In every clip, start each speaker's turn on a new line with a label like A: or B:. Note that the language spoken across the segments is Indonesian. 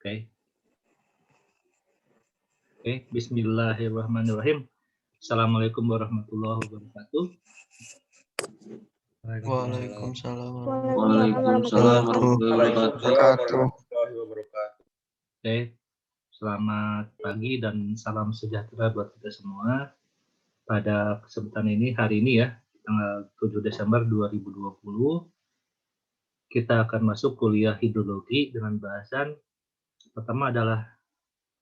A: Oke. Oke, bismillahirrahmanirrahim. Assalamualaikum warahmatullahi wabarakatuh.
B: Waalaikumsalam
C: warahmatullahi wabarakatuh.
A: Oke, selamat pagi dan salam sejahtera buat kita semua. Pada kesempatan ini, hari ini ya, tanggal 7 Desember 2020, kita akan masuk kuliah hidrologi dengan bahasan pertama adalah,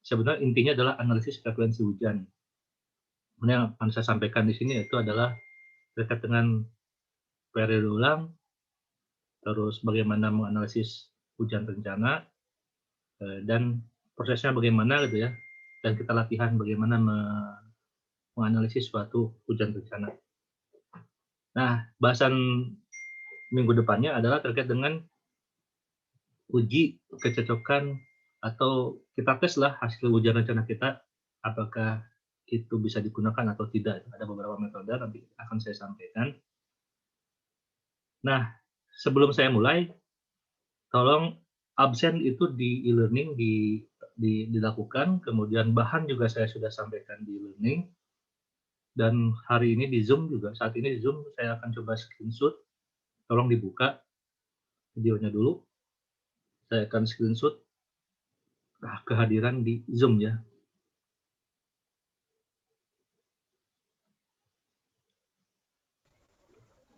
A: sebenarnya intinya adalah analisis frekuensi hujan. Yang akan saya sampaikan di sini itu adalah terkait dengan periode ulang, terus bagaimana menganalisis hujan rencana, dan prosesnya bagaimana gitu ya, dan kita latihan bagaimana menganalisis suatu hujan rencana. Nah, bahasan minggu depannya adalah terkait dengan uji kecocokan atau kita tes lah hasil hujan rencana kita, apakah itu bisa digunakan atau tidak. Ada beberapa metode nanti akan saya sampaikan. Nah, sebelum saya mulai, tolong absen itu di e-learning dilakukan, kemudian bahan juga saya sudah sampaikan di e-learning, dan hari ini di Zoom juga, saat ini di Zoom saya akan coba screenshot, tolong dibuka videonya dulu, saya akan screenshot kehadiran di Zoom ya.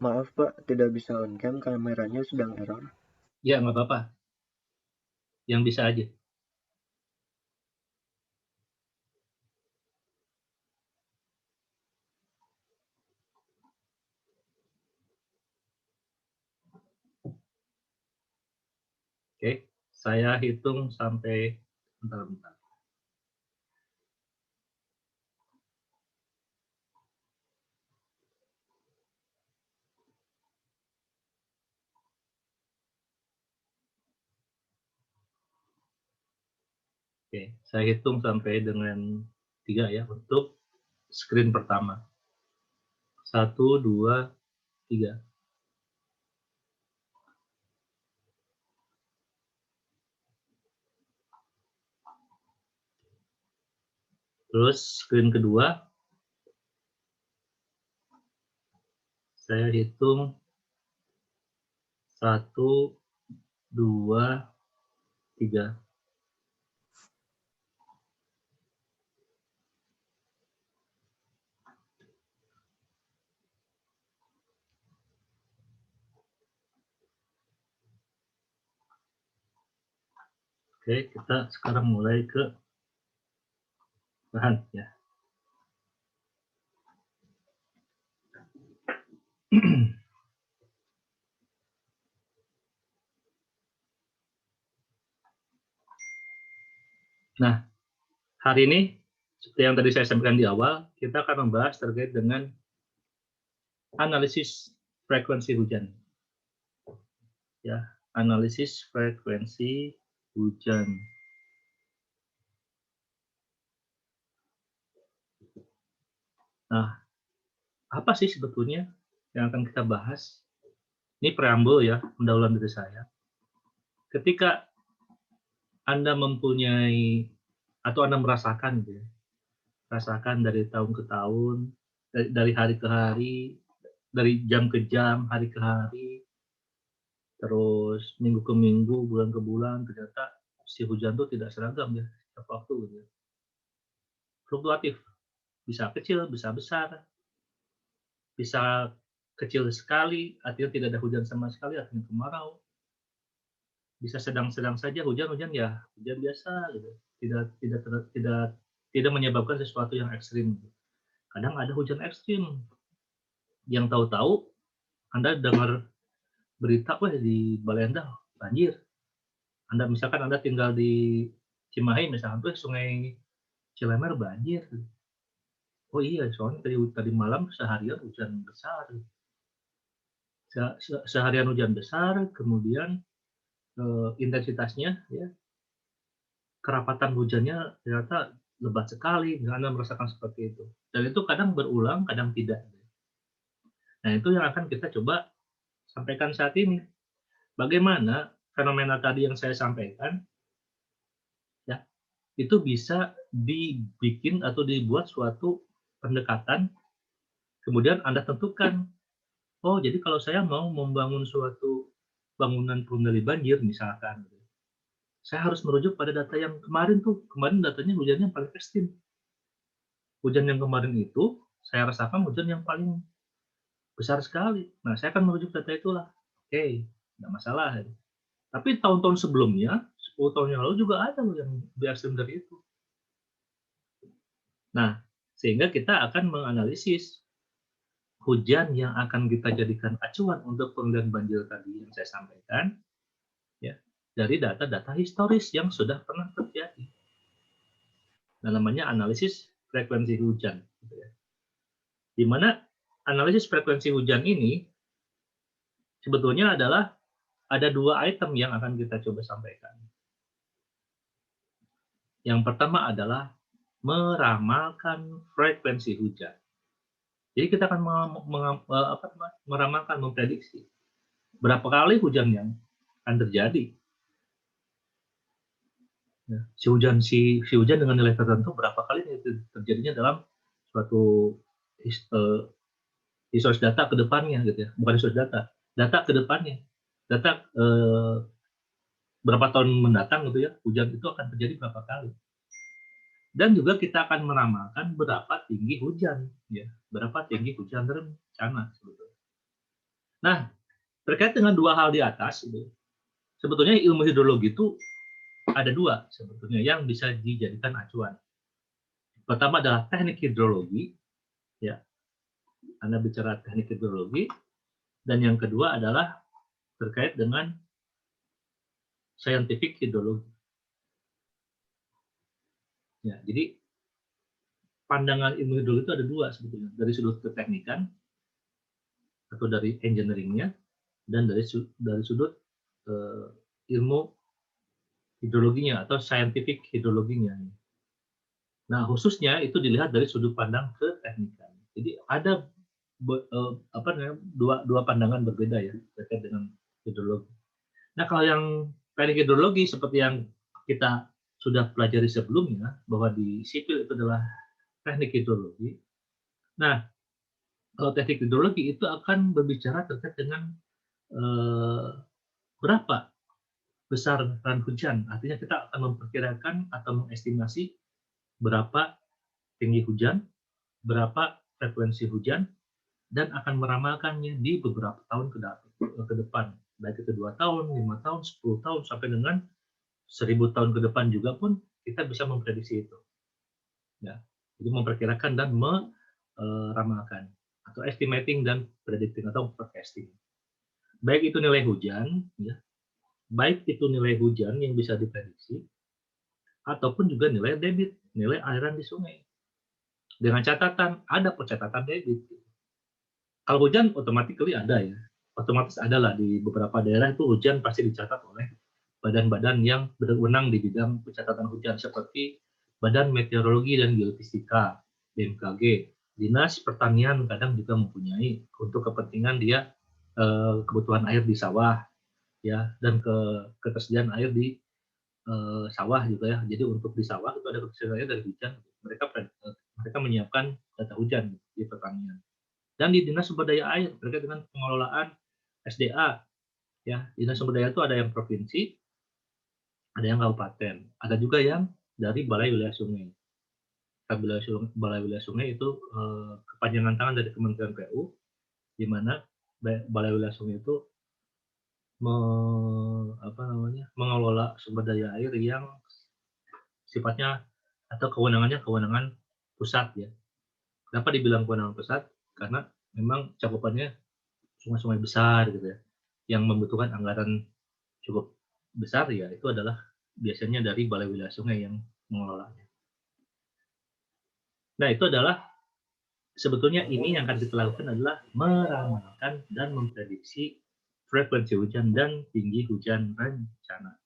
C: Maaf Pak, tidak bisa on cam, kameranya sedang error.
A: Ya, nggak apa-apa, yang bisa aja. Oke, saya hitung sampai bentar. Oke, saya hitung sampai dengan 3 ya untuk screen pertama. 1, 2, 3. Terus screen kedua, saya hitung 1, 2, 3. Oke, kita sekarang mulai ke bahan ya. Nah, hari ini seperti yang tadi saya sampaikan di awal, kita akan membahas terkait dengan analisis frekuensi hujan. Ya, analisis frekuensi hujan. Nah, apa sih sebetulnya yang akan kita bahas? Ini preambul ya, pendahuluan dari saya. Ketika Anda mempunyai atau Anda merasakan gitu ya, rasakan dari tahun ke tahun, dari hari ke hari, dari jam ke jam, hari ke hari, terus minggu ke minggu, bulan ke bulan, ternyata si hujan itu tidak seragam ya setiap waktu gitu ya. Fluktuatif, bisa kecil, bisa besar, bisa kecil sekali, artinya tidak ada hujan sama sekali, artinya kemarau. Bisa sedang-sedang saja hujan ya, hujan biasa gitu. Tidak menyebabkan sesuatu yang ekstrim. Kadang ada hujan ekstrim yang tahu-tahu Anda dengar berita di Baleendah banjir. Misalkan Anda tinggal di Cimahi misalkan tuh Sungai Cilemer banjir. Oh iya, soalnya tadi malam seharian hujan besar. Seharian hujan besar, kemudian intensitasnya ya, kerapatan hujannya ternyata lebat sekali, Anda merasakan seperti itu. Dan itu kadang berulang, kadang tidak. Nah, itu yang akan kita coba sampaikan saat ini. Bagaimana fenomena tadi yang saya sampaikan itu bisa dibikin atau dibuat suatu pendekatan, kemudian Anda tentukan, oh jadi kalau saya mau membangun suatu bangunan pengendali banjir misalkan, saya harus merujuk pada data yang kemarin tuh, kemarin datanya hujannya paling ekstrim. Hujan yang kemarin itu, saya rasakan hujan yang paling besar sekali. Nah, saya akan merujuk data itulah. Oke, nggak masalah. Tapi tahun-tahun sebelumnya, 10 tahun yang lalu juga ada loh yang lebih ekstrim dari itu. Nah, sehingga kita akan menganalisis hujan yang akan kita jadikan acuan untuk pengendalian banjir tadi yang saya sampaikan, ya, dari data-data historis yang sudah pernah terjadi. Nah, namanya analisis frekuensi hujan. Gitu ya. Di mana analisis frekuensi hujan ini sebetulnya adalah ada 2 item yang akan kita coba sampaikan. Yang pertama adalah meramalkan frekuensi hujan. Jadi kita akan meramalkan, memprediksi berapa kali hujan yang akan terjadi. Ya, si hujan dengan nilai tertentu berapa kali terjadinya dalam suatu historis data ke depannya gitu ya, bukan historis data ke depannya, data berapa tahun mendatang gitu ya, hujan itu akan terjadi berapa kali. Dan juga kita akan meramalkan berapa tinggi hujan, ya, berapa tinggi hujan berencana sebetulnya. Nah, terkait dengan 2 hal di atas, sebetulnya ilmu hidrologi itu ada 2 sebetulnya yang bisa dijadikan acuan. Pertama adalah teknik hidrologi, ya, Anda bicara teknik hidrologi, dan yang kedua adalah terkait dengan scientific hidrologi. Ya, jadi pandangan ilmu hidrologi itu ada 2 sebetulnya, dari sudut keteknikan atau dari engineering-nya, dan dari sudut ilmu hidrologinya atau scientific hidrologinya. Nah, khususnya itu dilihat dari sudut pandang keteknikan. Jadi ada dua pandangan berbeda ya terkait dengan hidrologi. Nah, kalau yang teknik hidrologi seperti yang kita sudah pelajari sebelumnya bahwa di sipil itu adalah teknik hidrologi. Nah, kalau teknik hidrologi itu akan berbicara terkait dengan berapa besaran hujan. Artinya kita akan memperkirakan atau mengestimasi berapa tinggi hujan, berapa frekuensi hujan, dan akan meramalkannya di beberapa tahun ke depan. Baik itu 2 tahun, 5 tahun, 10 tahun, sampai dengan 1000 tahun ke depan juga pun kita bisa memprediksi itu. Ya. Jadi memperkirakan dan meramalkan atau estimating dan predicting atau forecasting. Baik itu nilai hujan, ya, baik itu nilai hujan yang bisa diprediksi, ataupun juga nilai debit, nilai aliran di sungai. Dengan catatan, ada pencatatan debit. Kalau hujan otomatis ada ya, otomatis ada lah di beberapa daerah itu hujan pasti dicatat oleh badan-badan yang berwenang di bidang pencatatan hujan seperti Badan Meteorologi dan Geofisika, BMKG. Dinas Pertanian kadang juga mempunyai untuk kepentingan dia kebutuhan air di sawah, ya, dan ketersediaan air di sawah juga ya. Jadi untuk di sawah itu ada ketersediaan air dari hujan. Mereka menyiapkan data hujan di pertanian. Dan di Dinas Sumber Daya Air terkait dengan pengelolaan SDA, ya, Dinas Sumber Daya itu ada yang provinsi, ada yang kabupaten, ada juga yang dari Balai Wilayah Sungai. Balai Wilayah Sungai itu kepanjangan tangan dari Kementerian PU, di mana Balai Wilayah Sungai itu mengelola sumber daya air yang sifatnya atau kewenangan pusat ya. Kenapa dibilang kewenangan pusat? Karena memang cakupannya sungai-sungai besar gitu ya, yang membutuhkan anggaran cukup besar ya, itu adalah biasanya dari Balai Wilayah Sungai yang mengelolanya. Nah, itu adalah sebetulnya ini yang akan kita lakukan adalah meramalkan dan memprediksi frekuensi hujan dan tinggi hujan rencana.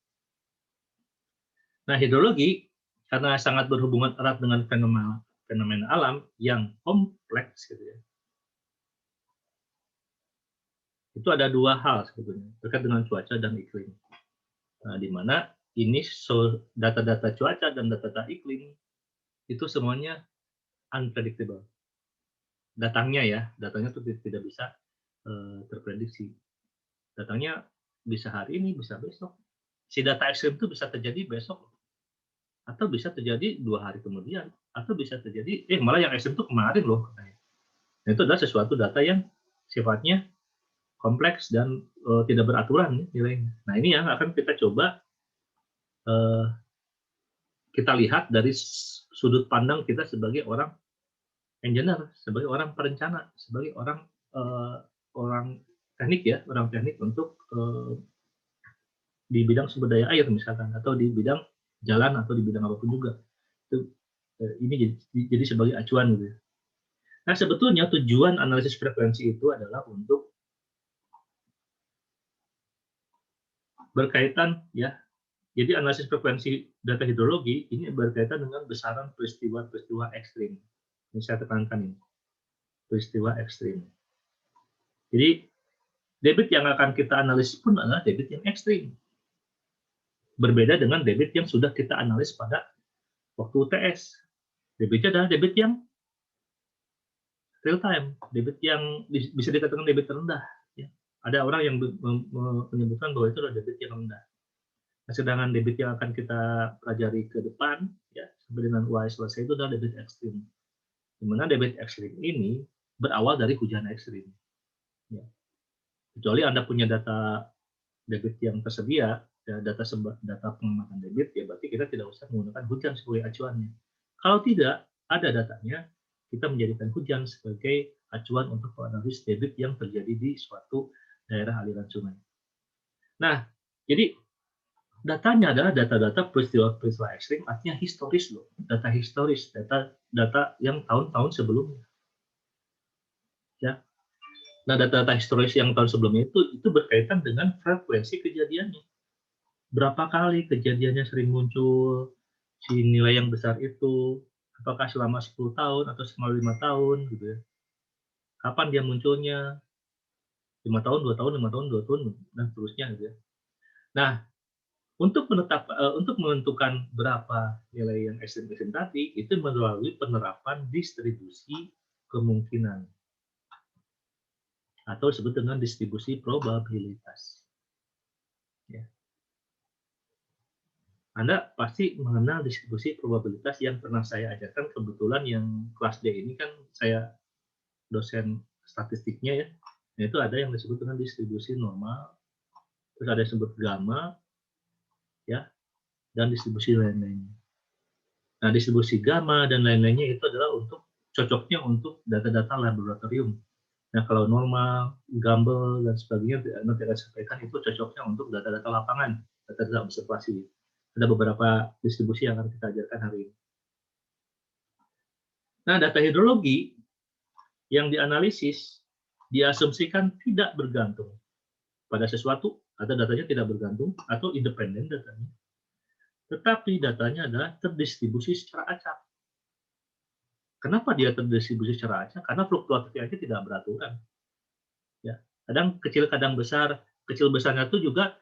A: Nah, hidrologi karena sangat berhubungan erat dengan fenomena alam yang kompleks gitu ya. Itu ada 2 hal sebetulnya terkait dengan cuaca dan iklim. Nah, di mana ini data-data cuaca dan data-data iklim itu semuanya unpredictable. Datanya tuh tidak bisa terprediksi. Datanya bisa hari ini, bisa besok. Si data ekstrim itu bisa terjadi besok, atau bisa terjadi 2 hari kemudian, atau bisa terjadi, malah yang ekstrim itu kemarin loh. Nah, itu adalah sesuatu data yang sifatnya kompleks dan tidak beraturan nilainya. Nah, ini yang akan kita coba kita lihat dari sudut pandang kita sebagai orang engineer, sebagai orang perencana, sebagai orang teknik ya, orang teknik untuk di bidang sumber daya air misalkan, atau di bidang jalan, atau di bidang apapun juga. Itu ini jadi sebagai acuan gitu ya. Nah, sebetulnya tujuan analisis frekuensi itu adalah untuk berkaitan ya. Jadi analisis frekuensi data hidrologi ini berkaitan dengan besaran peristiwa-peristiwa ekstrim. Ini saya tekankan ini, peristiwa ekstrim. Jadi debit yang akan kita analisis pun adalah debit yang ekstrim. Berbeda dengan debit yang sudah kita analis pada waktu UTS. Debitnya adalah debit yang real time, debit yang bisa dikatakan debit rendah. Ya. Ada orang yang menyebutkan bahwa itu adalah debit yang rendah. Nah, sedangkan debit yang akan kita pelajari ke depan, ya, sampai dengan UAS selesai itu adalah debit ekstrim. Di mana debit ekstrim ini berawal dari hujan ekstrim. Ya. Kecuali Anda punya data debit yang tersedia, ya, data pengamatan debit, ya berarti kita tidak usah menggunakan hujan sebagai acuannya. Kalau tidak ada datanya, kita menjadikan hujan sebagai acuan untuk menganalisis debit yang terjadi di suatu daerah aliran sungai. Nah, jadi datanya adalah data-data peristiwa ekstrim, artinya historis loh, data historis, data yang tahun-tahun sebelumnya. Ya. Nah, data-data historis yang tahun sebelumnya itu berkaitan dengan frekuensi kejadiannya. Berapa kali kejadiannya sering muncul, si nilai yang besar itu, apakah selama 10 tahun atau selama 5 tahun gitu ya. Kapan dia munculnya, 5 tahun, 2 tahun, 5 tahun, 2 tahun, dan seterusnya gitu ya. Nah, untuk menentukan berapa nilai yang ekstrim-ekstrim tadi, itu melalui penerapan distribusi kemungkinan, atau disebut dengan distribusi probabilitas. Ya. Anda pasti mengenal distribusi probabilitas yang pernah saya ajarkan. Kebetulan yang kelas D ini kan saya dosen statistiknya ya. Nah, itu ada yang disebut dengan distribusi normal, terus ada yang disebut gamma, ya, dan distribusi lain-lainnya. Nah, distribusi gamma dan lain-lainnya itu adalah cocoknya untuk data-data laboratorium. Nah, kalau normal, Gumbel, dan sebagainya, nanti akan sampaikan itu cocoknya untuk data-data lapangan, data-data observasi. Ada beberapa distribusi yang akan kita ajarkan hari ini. Nah, data hidrologi yang dianalisis diasumsikan tidak bergantung pada sesuatu, atau datanya tidak bergantung, atau independen datanya. Tetapi datanya adalah terdistribusi secara acak. Kenapa dia terdistribusi secara acak? Karena fluktuatifnya tidak beraturan. Ya, kadang kecil, kadang besar. Kecil besarnya itu juga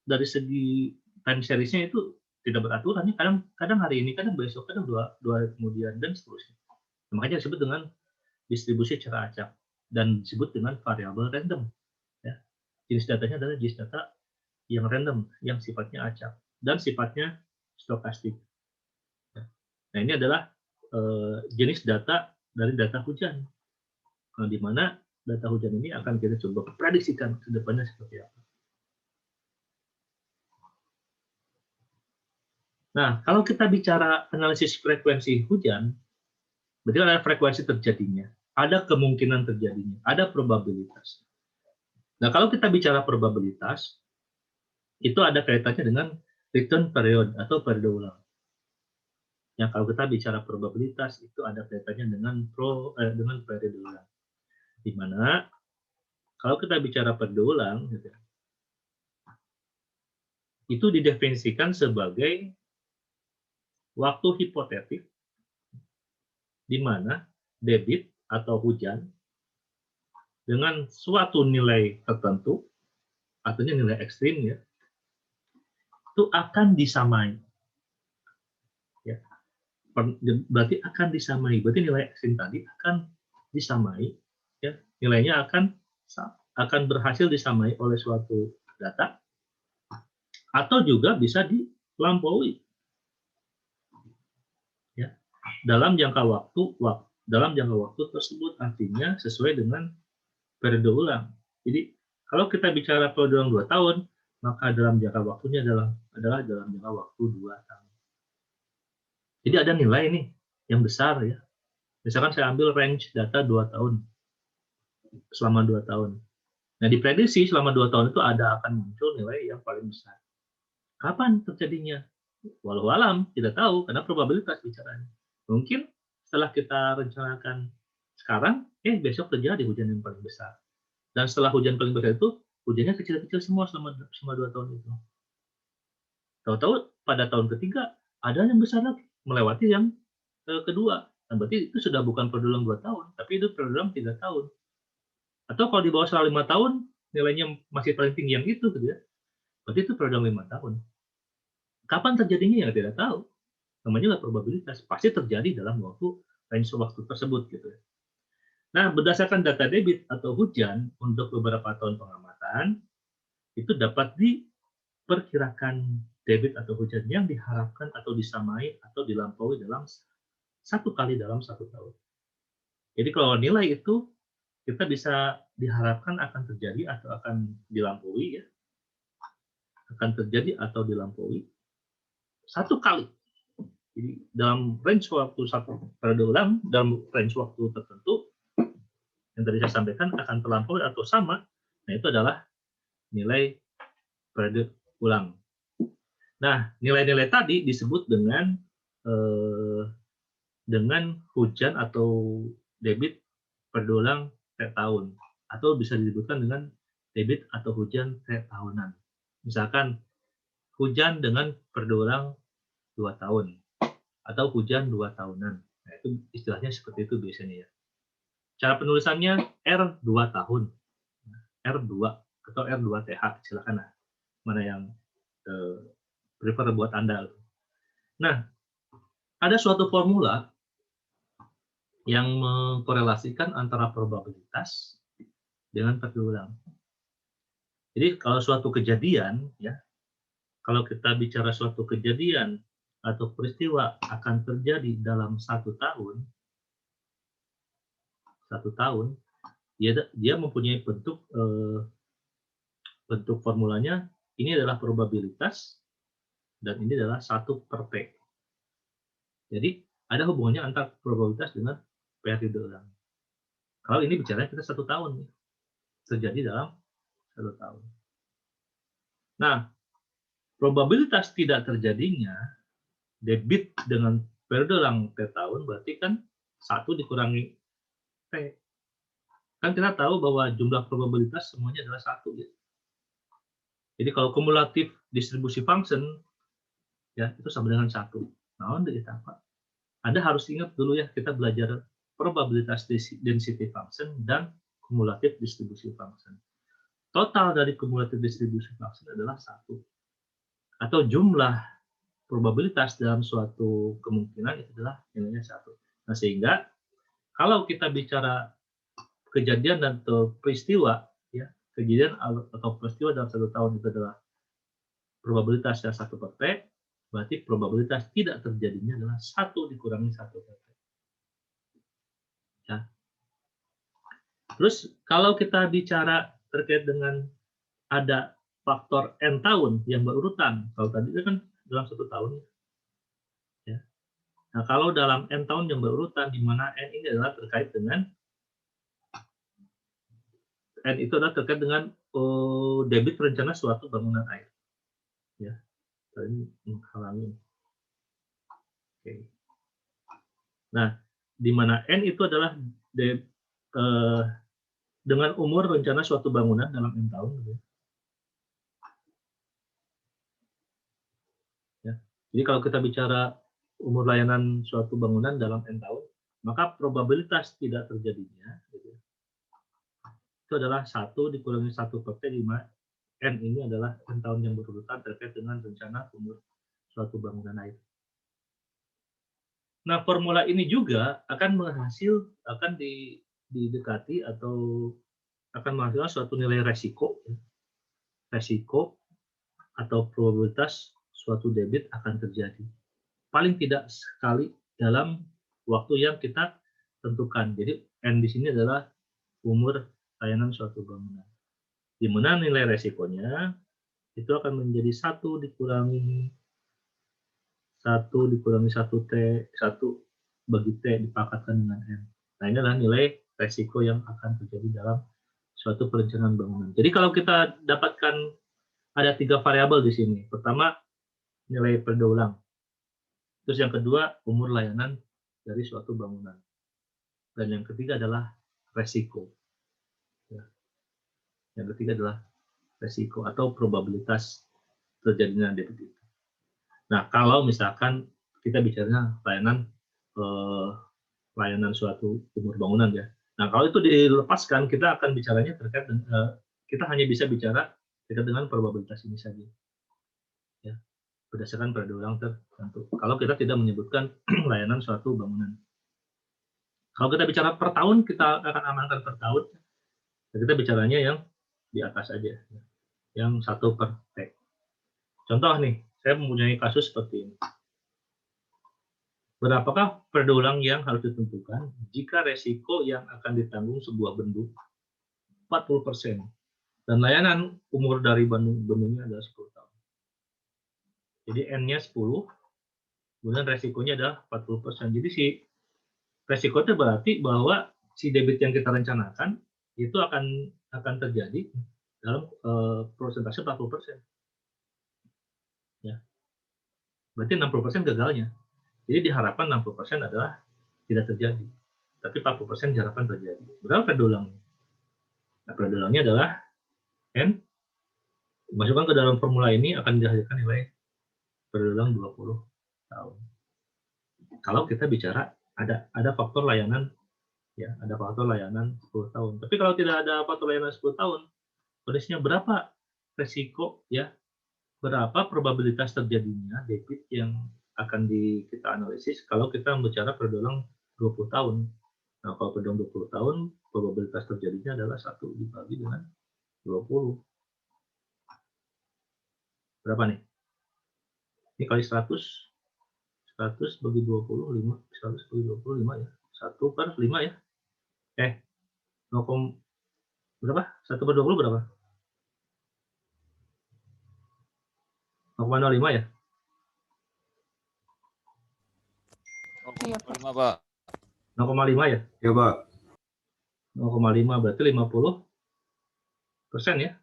A: dari segi time series-nya itu tidak beraturan. Kadang hari ini, kadang besok, kadang dua hari kemudian, dan seterusnya. Makanya disebut dengan distribusi secara acak dan disebut dengan variabel random. Ya. Jenis datanya adalah jenis data yang random, yang sifatnya acak dan sifatnya stokastik. Ya. Nah, ini adalah jenis data dari data hujan, di mana data hujan ini akan kita coba prediksikan ke depannya seperti apa. Nah, kalau kita bicara analisis frekuensi hujan, berarti ada frekuensi terjadinya, ada kemungkinan terjadinya, ada probabilitas. Nah, kalau kita bicara probabilitas, itu ada kaitannya dengan return period atau periode ulang. Yang kalau kita bicara probabilitas, itu ada kaitannya dengan periode ulang. Di mana kalau kita bicara periode ulang, gitu, itu didefinisikan sebagai waktu hipotetik di mana debit atau hujan dengan suatu nilai tertentu, artinya nilai ekstrim ya, itu akan disamai. Ya. Berarti akan disamai. Berarti nilai X ini tadi akan disamai. Ya. Nilainya akan berhasil disamai oleh suatu data atau juga bisa dilampaui. Ya. Dalam jangka waktu tersebut, artinya sesuai dengan periode ulang. Jadi kalau kita bicara periode ulang 2 tahun, maka dalam jangka waktunya adalah dalam jangka waktu 2 tahun. Jadi ada nilai nih yang besar ya. Misalkan saya ambil range data 2 tahun, selama 2 tahun. Nah, diprediksi selama 2 tahun itu akan muncul nilai yang paling besar. Kapan terjadinya? Walau alam, tidak tahu, karena probabilitas bicaranya. Mungkin setelah kita rencanakan sekarang, besok terjadi hujan yang paling besar. Dan setelah hujan paling besar itu, hujannya kecil-kecil semua selama 2 tahun itu. Tahu-tahu pada tahun ketiga, ada yang besar lagi, melewati yang kedua. Nah, berarti itu sudah bukan periode ulang 2 tahun, tapi itu periode ulang 3 tahun. Atau kalau di bawah setelah 5 tahun, nilainya masih paling tinggi yang itu, gitu ya. Berarti itu periode ulang 5 tahun. Kapan terjadinya ya tidak tahu. Namanya probabilitas. Pasti terjadi dalam range waktu tersebut, gitu ya. Nah, berdasarkan data debit atau hujan untuk beberapa tahun pengamatan, itu dapat diperkirakan debit atau hujan yang diharapkan atau disamai atau dilampaui dalam 1 kali dalam 1 tahun. Jadi kalau nilai itu kita bisa diharapkan akan terjadi atau akan dilampaui ya. Akan terjadi atau dilampaui 1 kali. Jadi dalam range waktu periode ulang, dalam range waktu tertentu yang tadi saya sampaikan akan terlampaui atau sama. Nah, itu adalah nilai periode ulang. Nah, nilai-nilai tadi disebut dengan hujan atau debit periode ulang T tahun, atau bisa disebutkan dengan debit atau hujan T tahunan. Misalkan hujan dengan periode ulang 2 tahun atau hujan 2 tahunan. Nah, itu istilahnya seperti itu biasanya ya. Cara penulisannya R2 tahun, R2 atau R2TH, silakan lah. Mana yang prefer buat Anda. Nah, ada suatu formula yang mengkorelasikan antara probabilitas dengan periode ulang. Jadi kalau suatu kejadian, ya, kalau kita bicara suatu kejadian atau peristiwa akan terjadi dalam 1 tahun, dia mempunyai bentuk formulanya, ini adalah probabilitas dan ini adalah 1/T. Jadi ada hubungannya antara probabilitas dengan periode ulang. Kalau ini bicara kita 1 tahun, terjadi dalam 1 tahun. Nah, probabilitas tidak terjadinya debit dengan periode ulang T tahun berarti kan 1 dikurangi T. Kan kita tahu bahwa jumlah probabilitas semuanya adalah 1 gitu. Jadi kalau kumulatif distribusi function ya itu sama dengan 1. Nah, apa? Anda harus ingat dulu ya, kita belajar probabilitas density function dan kumulatif distribusi function. Total dari kumulatif distribusi function adalah 1. Atau jumlah probabilitas dalam suatu kemungkinan itu adalah nilainya 1. Nah, sehingga kalau kita bicara kejadian dan peristiwa, ya, kejadian atau peristiwa dalam 1 tahun itu adalah probabilitasnya 1/T, berarti probabilitas tidak terjadinya adalah 1 dikurangi 1/T. Ya. Terus kalau kita bicara terkait dengan ada faktor N tahun yang berurutan, kalau tadi itu kan dalam 1 tahun, ya. Nah, kalau dalam N tahun yang berurutan, di mana N ini adalah terkait dengan N itu adalah terkait dengan debit rencana suatu bangunan air. Ya, tadi menghalangi. Oke. Nah, di mana N itu adalah dengan umur rencana suatu bangunan dalam N tahun. Gitu. Ya. Jadi kalau kita bicara umur layanan suatu bangunan dalam N tahun, maka probabilitas tidak terjadinya gitu, itu adalah 1 dikurangi 1/T di mana N ini adalah N tahun yang berurutan terkait dengan rencana umur suatu bangunan air. Nah, formula ini juga akan didekati atau akan menghasilkan suatu nilai resiko atau probabilitas suatu debit akan terjadi. Paling tidak sekali dalam waktu yang kita tentukan. Jadi N di sini adalah umur layanan suatu bangunan. Di mana nilai resikonya itu akan menjadi 1 dikurangi 1 T, 1 bagi T dipangkatkan dengan N. Nah, ini adalah nilai resiko yang akan terjadi dalam suatu perencanaan bangunan. Jadi kalau kita dapatkan ada 3 variabel di sini. Pertama, nilai periode ulang. Terus yang kedua, umur layanan dari suatu bangunan. Dan yang ketiga adalah resiko. Yang ketiga adalah resiko atau probabilitas terjadinya debit itu. Nah, kalau misalkan kita bicaranya layanan suatu umur bangunan ya. Nah, kalau itu dilepaskan, kita akan bicaranya terkait dengan, kita hanya bisa bicara terkait dengan probabilitas ini saja. Ya, berdasarkan periode ulang tertentu. Kalau kita tidak menyebutkan layanan suatu bangunan. Kalau kita bicara per tahun, kita akan amankan per tahun. Kita bicaranya yang di atas aja, yang 1 per T. Contoh nih, saya mempunyai kasus seperti ini. Berapakah periode ulang yang harus ditentukan jika resiko yang akan ditanggung sebuah bendung 40% dan layanan umur dari bendungnya adalah 10 tahun. Jadi N-nya 10, kemudian resikonya adalah 40%. Jadi si resiko itu berarti bahwa si debit yang kita rencanakan itu akan terjadi dalam persentase 40%. Ya. Berarti 60% gagalnya. Jadi diharapkan 60% adalah tidak terjadi. Tapi 40% diharapkan terjadi. Berapa periode ulangnya? Nah, periode ulangnya adalah N. Masukkan ke dalam formula ini akan dihasilkan nilai periode ulang 20 tahun. Kalau kita bicara ada faktor layanan, ya ada faktor layanan 10 tahun. Tapi kalau tidak ada faktor layanan 10 tahun, kondisinya berapa resiko, ya berapa probabilitas terjadinya debit yang akan kita analisis kalau kita bicara periode ulang 20 tahun. Nah, kalau periode ulang 20 tahun, probabilitas terjadinya adalah 1 dibagi dengan 20. Berapa nih? Ini kali 100 bagi 20, 100 bagi 20, 5 ya. 1 per 5 ya. 0, berapa? 1 per 20 berapa? 0,05 ya?
B: Iya, Pak. 0,5, Pak.
A: 0,5 ya?
D: Ya, Pak.
A: 0,5 berarti 50% ya?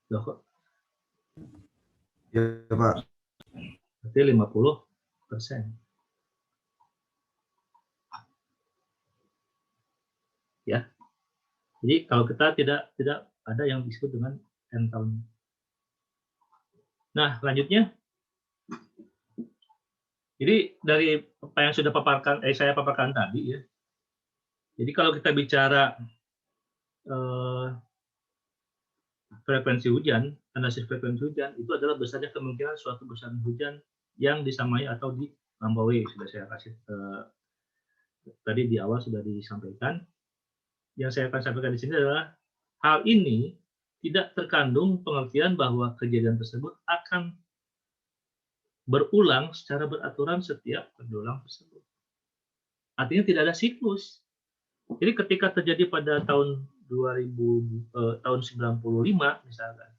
A: Loh kok?
D: Ya, Pak.
A: Berarti 50%. Ya. Jadi kalau kita tidak ada yang disebut dengan N tahun. Nah, selanjutnya, jadi dari apa yang sudah saya paparkan tadi ya. Jadi kalau kita bicara frekuensi hujan, analisis frekuensi hujan itu adalah besarnya kemungkinan suatu besaran hujan yang disamai atau dilampaui. Sudah saya kasih tadi di awal sudah disampaikan. Yang saya akan sampaikan di sini adalah hal ini tidak terkandung pengertian bahwa kejadian tersebut akan berulang secara beraturan setiap berulang tersebut. Artinya tidak ada siklus. Jadi ketika terjadi pada tahun 95 misalkan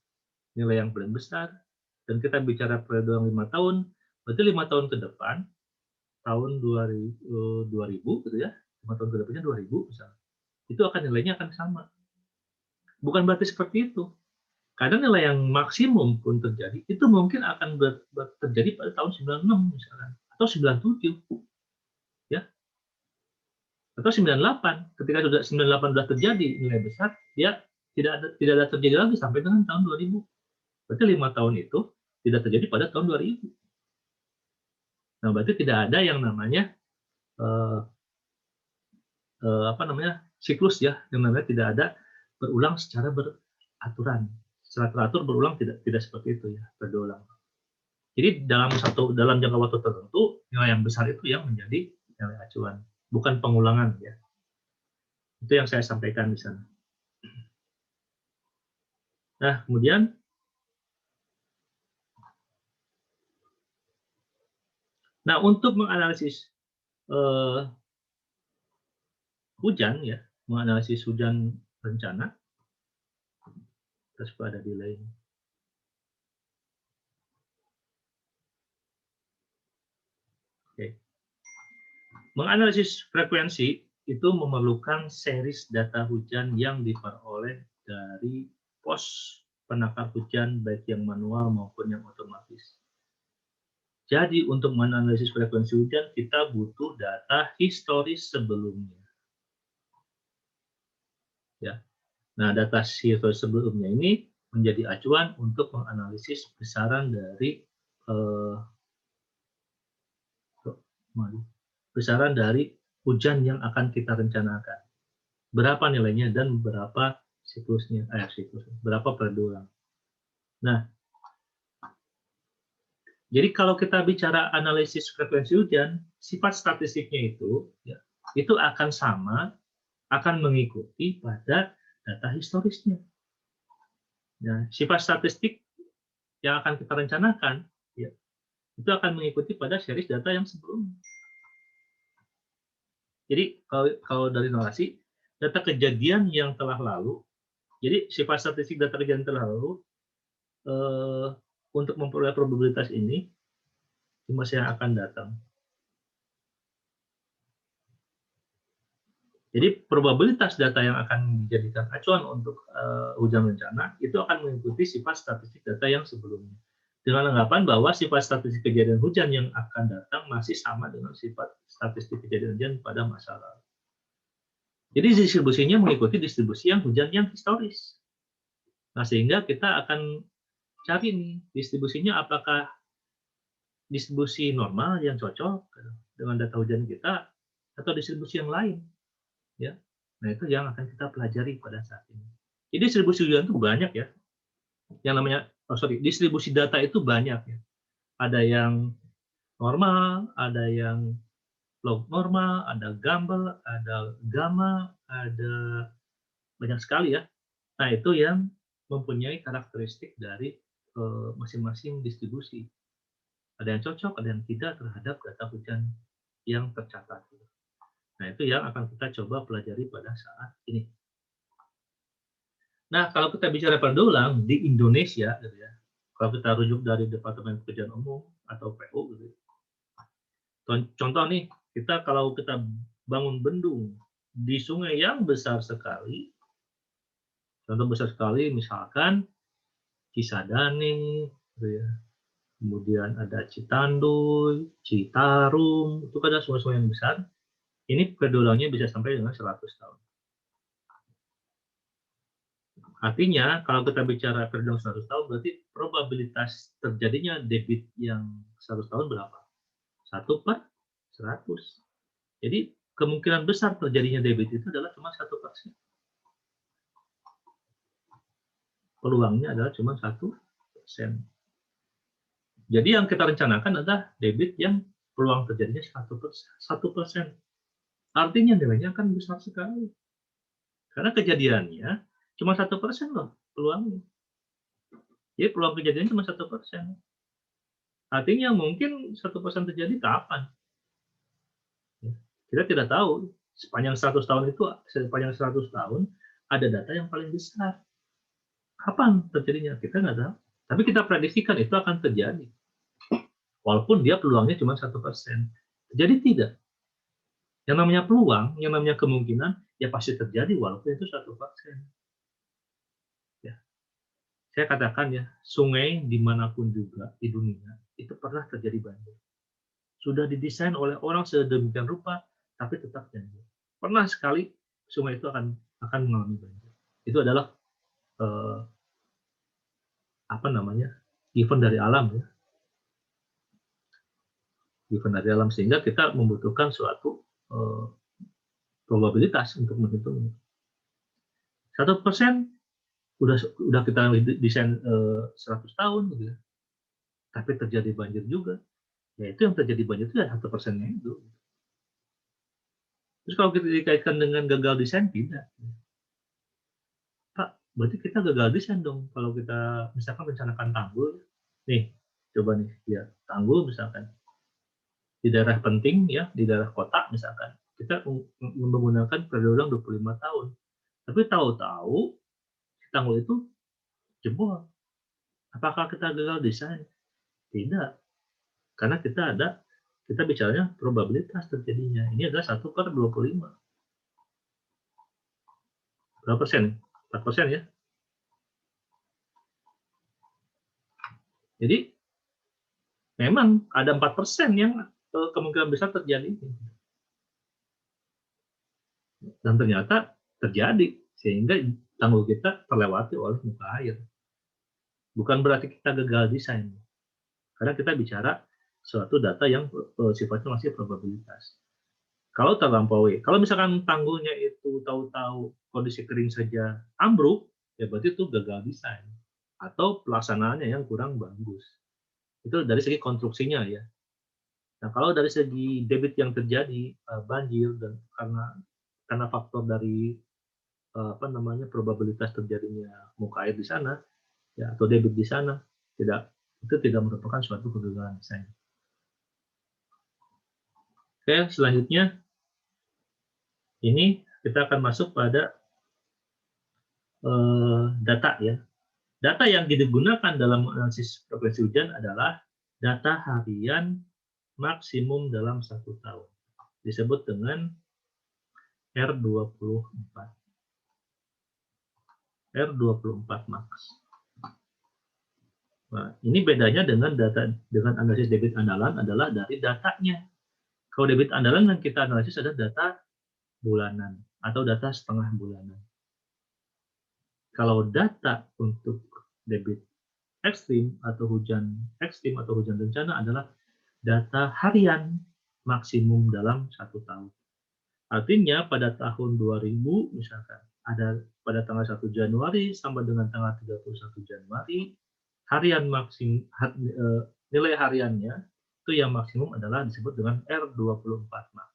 A: nilai yang paling besar dan kita bicara periode 5 tahun, berarti 5 tahun ke depan tahun 2000 gitu ya, 5 tahun ke depannya 2000 misalnya. Itu akan nilainya akan sama. Bukan berarti seperti itu. Kadang nilai yang maksimum pun terjadi, itu mungkin akan terjadi pada tahun 96 misalkan, atau 97. Ya. Atau 98. Ketika sudah 98 sudah terjadi nilai besar, dia tidak ada terjadi lagi sampai dengan tahun 2000. Berarti 5 tahun itu tidak terjadi pada tahun 2000. Nah, berarti tidak ada yang namanya siklus ya, yang namanya tidak ada berulang secara aturan. Secara teratur berulang tidak seperti itu ya, berulang. Jadi dalam jangka waktu tertentu nilai yang besar itu yang menjadi nilai acuan, bukan pengulangan ya. Itu yang saya sampaikan di sana. Nah, kemudian untuk menganalisis hujan ya, menganalisis hujan rencana, terus ada delay. Oke. Menganalisis frekuensi itu memerlukan series data hujan yang diperoleh dari pos penakar hujan baik yang manual maupun yang otomatis. Jadi untuk menganalisis frekuensi hujan kita butuh data historis sebelumnya. Ya. Nah, data historis sebelumnya ini menjadi acuan untuk menganalisis besaran dari hujan yang akan kita rencanakan. Berapa nilainya dan berapa siklusnya, berapa periode ulang. Nah, jadi kalau kita bicara analisis frekuensi hujan, sifat statistiknya itu akan mengikuti pada data historisnya. Nah, sifat statistik yang akan kita rencanakan, itu akan mengikuti pada series data yang sebelumnya. Jadi kalau dari narasi, data kejadian yang telah lalu, jadi sifat statistik data kejadian telah lalu, untuk memperoleh probabilitas ini di masa yang akan datang. Jadi probabilitas data yang akan dijadikan acuan untuk hujan rencana itu akan mengikuti sifat statistik data yang sebelumnya. Dengan anggapan bahwa sifat statistik kejadian hujan yang akan datang masih sama dengan sifat statistik kejadian hujan pada masa lalu. Jadi distribusinya mengikuti distribusi hujan yang historis. Nah, sehingga kita akan cari nih distribusinya apakah distribusi normal yang cocok dengan data hujan kita atau distribusi yang lain. Ya, nah itu yang akan kita pelajari pada saat ini. Jadi distribusi hujan itu banyak ya. Yang namanya, distribusi data itu banyak ya. Ada yang normal, ada yang log normal, ada gamma, ada gamma, ada banyak sekali ya. Nah itu yang mempunyai karakteristik dari masing-masing distribusi. Ada yang cocok, ada yang tidak terhadap data hujan yang tercatat. Nah, itu yang akan kita coba pelajari pada saat ini. Nah, kalau kita bicara periode ulang di Indonesia, gitu ya, kalau kita rujuk dari Departemen Pekerjaan Umum atau PU, gitu, contoh nih, kalau kita bangun bendung di sungai yang besar sekali, contoh besar sekali, misalkan Cisadane, gitu ya, kemudian ada Citanduy, Citarum, itu kan ada sungai-sungai yang besar. Ini periode ulangnya bisa sampai dengan 100 tahun. Artinya, kalau kita bicara periode 100 tahun, berarti probabilitas terjadinya debit yang 100 tahun berapa? 1/100. Jadi, kemungkinan besar terjadinya debit itu adalah cuma 1%. Peluangnya adalah cuma 1%. Jadi, yang kita rencanakan adalah debit yang peluang terjadinya 1%. Artinya nilainya akan besar sekali. Karena kejadiannya cuma 1% loh peluangnya. Jadi peluang kejadian cuma 1%. Artinya mungkin 1% terjadi kapan? Kita tidak tahu. Sepanjang 100 tahun ada data yang paling besar. Kapan terjadinya? Kita nggak tahu. Tapi kita prediksikan itu akan terjadi. Walaupun dia peluangnya cuma 1%. Jadi tidak. Yang namanya peluang, yang namanya kemungkinan, ya pasti terjadi walaupun itu 1%. Ya. Saya katakan ya, sungai dimanapun juga di dunia, itu pernah terjadi banjir. Sudah didesain oleh orang sedemikian rupa, tapi tetap banjir. Pernah sekali sungai itu akan mengalami banjir. Itu adalah event dari alam ya. Event dari alam, sehingga kita membutuhkan suatu probabilitas untuk menghitungnya. 1% udah kita desain 100 tahun gitu ya, tapi terjadi banjir juga. Ya itu yang terjadi banjir itu ya 1%-nya itu. Terus kalau kita dikaitkan dengan gagal desain, tidak. Pak, berarti kita gagal desain dong kalau kita misalkan rencanakan tanggul. Nih, coba nih, ya tanggul misalkan di daerah penting ya, di daerah kota misalkan, kita menggunakan periode 25 tahun. Tapi tahu-tahu tanggul itu jebol. Apakah kita gagal desain? Tidak. Karena kita bicaranya probabilitas terjadinya. Ini adalah 1/25. Berapa persen? 4% ya. Jadi memang ada 4% yang kemungkinan besar terjadi. Dan ternyata terjadi, sehingga tanggul kita terlewati oleh muka air. Bukan berarti kita gagal desain, karena kita bicara suatu data yang sifatnya masih probabilitas. Kalau terlampaui, kalau misalkan tanggulnya itu tahu-tahu kondisi kering saja ambruk, ya berarti itu gagal desain atau pelaksanaannya yang kurang bagus. Itu dari segi konstruksinya ya. Nah, kalau dari segi debit yang terjadi, banjir dan karena faktor dari probabilitas terjadinya muka air di sana, ya atau debit di sana, itu tidak merupakan suatu kegagalan desain. Oke, selanjutnya ini kita akan masuk pada data ya. Data yang digunakan dalam analisis frekuensi hujan adalah data harian maksimum dalam 1 tahun. Disebut dengan R24. R24 max. Nah, ini bedanya dengan analisis debit andalan adalah dari datanya. Kalau debit andalan yang kita analisis adalah data bulanan atau data setengah bulanan. Kalau data untuk debit ekstrim atau hujan bencana adalah data harian maksimum dalam 1 tahun. Artinya pada tahun 2000 misalkan ada pada tanggal 1 Januari sampai dengan tanggal 31 Januari harian nilai hariannya itu yang maksimum adalah disebut dengan R24 max.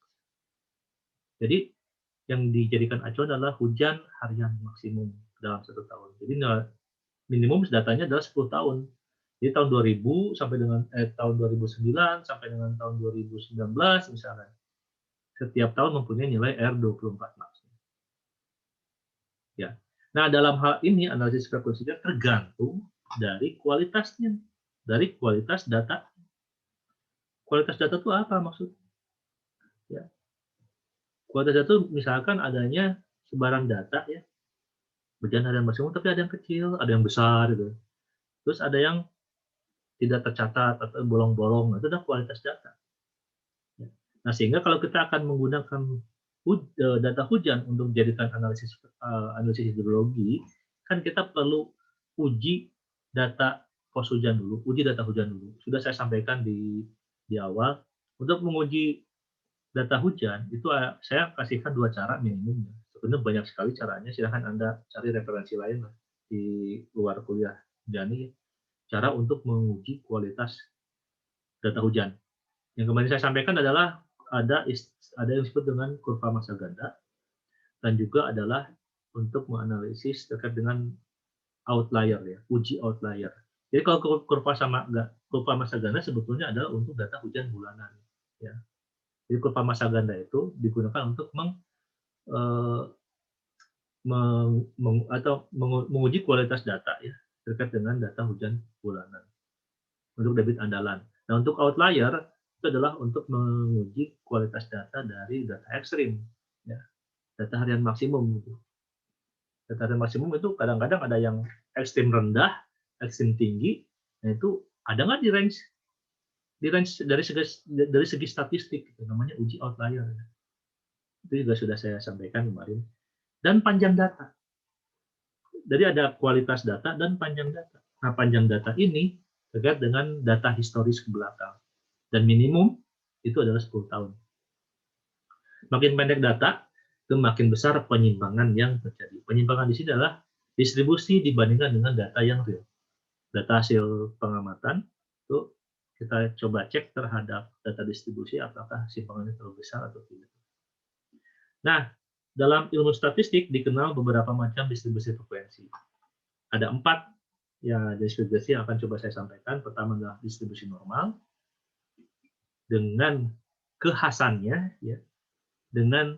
A: Jadi yang dijadikan acuan adalah hujan harian maksimum dalam 1 tahun. Jadi minimum datanya adalah 10 tahun. Jadi tahun 2000 sampai dengan tahun 2009 sampai dengan tahun 2019 misalnya. Setiap tahun mempunyai nilai R24 max. Ya. Nah, dalam hal ini analisis frekuensinya tergantung dari kualitasnya, dari kualitas data. Kualitas data itu apa maksudnya? Ya. Kualitas data itu misalkan adanya sebaran data ya, hujan harian maksimum, tapi ada yang kecil, ada yang besar gitu. Terus ada yang tidak tercatat atau bolong-bolong, itu adalah kualitas data. Nah, sehingga kalau kita akan menggunakan data hujan untuk dijadikan analisis hidrologi, kan kita perlu uji data pos hujan dulu, uji data hujan dulu. Sudah saya sampaikan di awal, untuk menguji data hujan itu saya kasihkan 2 cara minimumnya. Sebenarnya banyak sekali caranya, silahkan Anda cari referensi lain lah di luar kuliah Jani. Cara untuk menguji kualitas data hujan. Yang kemarin saya sampaikan adalah ada yang disebut dengan kurva massa ganda, dan juga adalah untuk menganalisis terkait dengan outlier ya, uji outlier. Jadi kalau kurva massa ganda sebetulnya adalah untuk data hujan bulanan ya. Jadi kurva massa ganda itu digunakan untuk menguji kualitas data ya terkait dengan data hujan bulanan untuk debit andalan. Nah, untuk outlier itu adalah untuk menguji kualitas data dari data ekstrim ya, data harian maksimum gitu. Data harian maksimum itu kadang-kadang ada yang ekstrim rendah, ekstrim tinggi. Nah, itu ada nggak di range dari segi statistik itu namanya uji outlier. Itu juga sudah saya sampaikan kemarin. Dan panjang data. Jadi ada kualitas data dan panjang data. Nah, panjang data ini terkait dengan data historis ke belakang. Dan minimum itu adalah 10 tahun. Makin pendek data, itu makin besar penyimpangan yang terjadi. Penyimpangan di sini adalah distribusi dibandingkan dengan data yang real. Data hasil pengamatan itu kita coba cek terhadap data distribusi apakah simpangannya terlalu besar atau tidak. Nah, dalam ilmu statistik dikenal beberapa macam distribusi frekuensi. Ada 4 ya distribusi yang akan coba saya sampaikan. Pertama adalah distribusi normal dengan kekhasannya, ya, dengan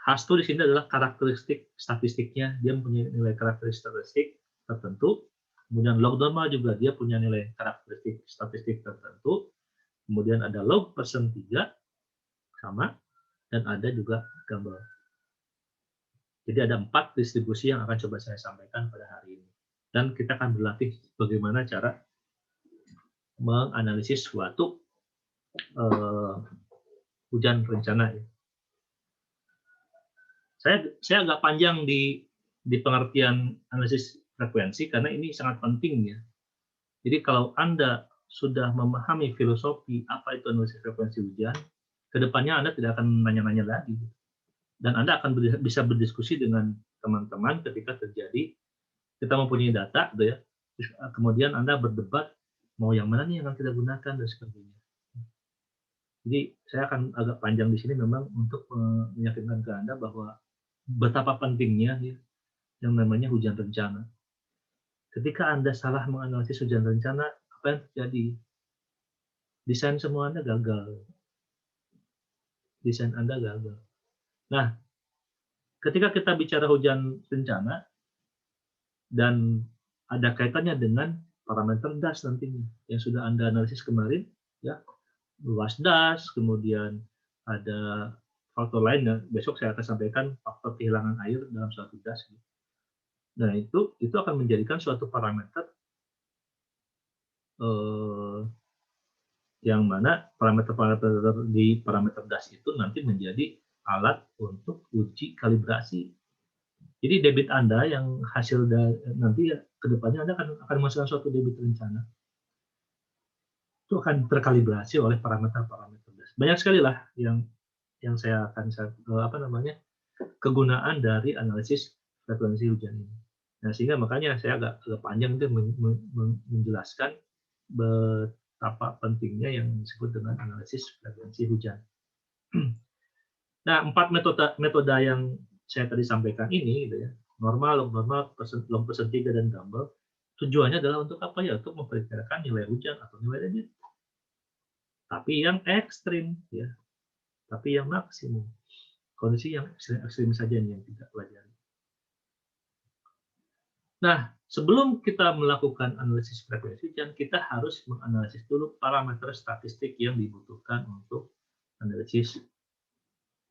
A: khas itu di sini adalah karakteristik statistiknya, dia mempunyai nilai karakteristik tertentu. Kemudian log normal juga dia punya nilai karakteristik statistik tertentu. Kemudian ada log persen 3 sama, dan ada juga gambar. Jadi ada 4 distribusi yang akan coba saya sampaikan pada hari ini. Dan kita akan berlatih bagaimana cara menganalisis suatu hujan rencana. Ya. Saya agak panjang di pengertian analisis frekuensi karena ini sangat penting ya. Jadi kalau Anda sudah memahami filosofi apa itu analisis frekuensi hujan, kedepannya Anda tidak akan nanya-nanya lagi. Dan Anda akan bisa berdiskusi dengan teman-teman ketika terjadi, kita mempunyai data, gitu ya. Terus, kemudian Anda berdebat, mau yang mana nih yang kita gunakan, dan sebagainya. Jadi saya akan agak panjang di sini memang untuk meyakinkan ke Anda bahwa betapa pentingnya ya, yang namanya hujan rencana. Ketika Anda salah menganalisis hujan rencana, apa yang terjadi? Desain semua Anda gagal. Desain Anda gagal. Nah, ketika kita bicara hujan rencana, dan ada kaitannya dengan parameter das nantinya, yang sudah Anda analisis kemarin, ya, luas das, kemudian ada faktor lain, dan besok saya akan sampaikan faktor kehilangan air dalam suatu das. Nah, itu akan menjadikan suatu parameter yang mana parameter-parameter di parameter das itu nanti menjadi alat untuk uji kalibrasi. Jadi debit Anda yang hasil nanti ya, ke depannya Anda akan memasukkan suatu debit rencana. Itu akan terkalibrasi oleh parameter-parameter das. Banyak sekali lah yang saya akan kegunaan dari analisis frekuensi hujan ini. Nah, sehingga makanya saya agak panjang itu menjelaskan betapa pentingnya yang disebut dengan analisis frekuensi hujan. Nah, 4 metode yang saya tadi sampaikan ini, gitu ya, normal, log normal, log persen 3, dan gambar, tujuannya adalah untuk apa ya? Untuk memperkirakan nilai hujan atau nilai debit. Tapi yang ekstrim, ya, tapi yang maksimum. Kondisi yang ekstrim saja yang tidak wajar. Nah, sebelum kita melakukan analisis frekuensi hujan, kita harus menganalisis dulu parameter statistik yang dibutuhkan untuk analisis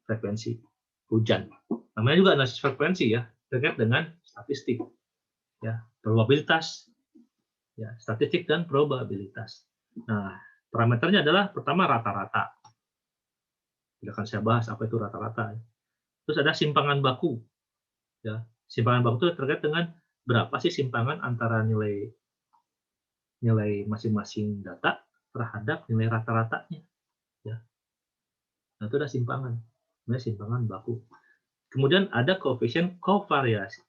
A: frekuensi hujan. Namanya juga analisis frekuensi ya, terkait dengan statistik, ya, probabilitas, ya, statistik dan probabilitas. Nah, parameternya adalah pertama rata-rata. Tidak akan saya bahas apa itu rata-rata. Terus ada simpangan baku, ya. Simpangan baku itu terkait dengan berapa sih simpangan antara nilai masing-masing data terhadap nilai rata-ratanya, ya. Nah, itu ada simpangan, namanya simpangan baku. Kemudian ada koefisien variasi.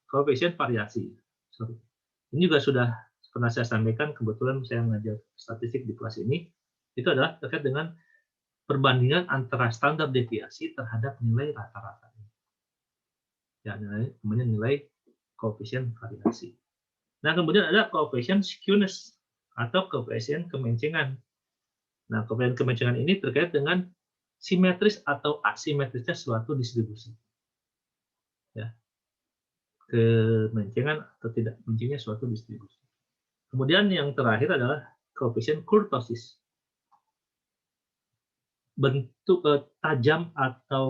A: Sorry. Ini juga sudah pernah saya sampaikan, kebetulan saya mengajar statistik di kelas ini, itu adalah terkait dengan perbandingan antara standar deviasi terhadap nilai rata-rata. Ya, namanya nilai koefisien variasi. Nah, kemudian ada koefisien skewness atau koefisien kemencengan. Nah, koefisien kemencengan ini terkait dengan simetris atau asimetrisnya suatu distribusi. Ya. Kemencengan atau tidak mencenya suatu distribusi. Kemudian yang terakhir adalah koefisien kurtosis. Bentuk tajam atau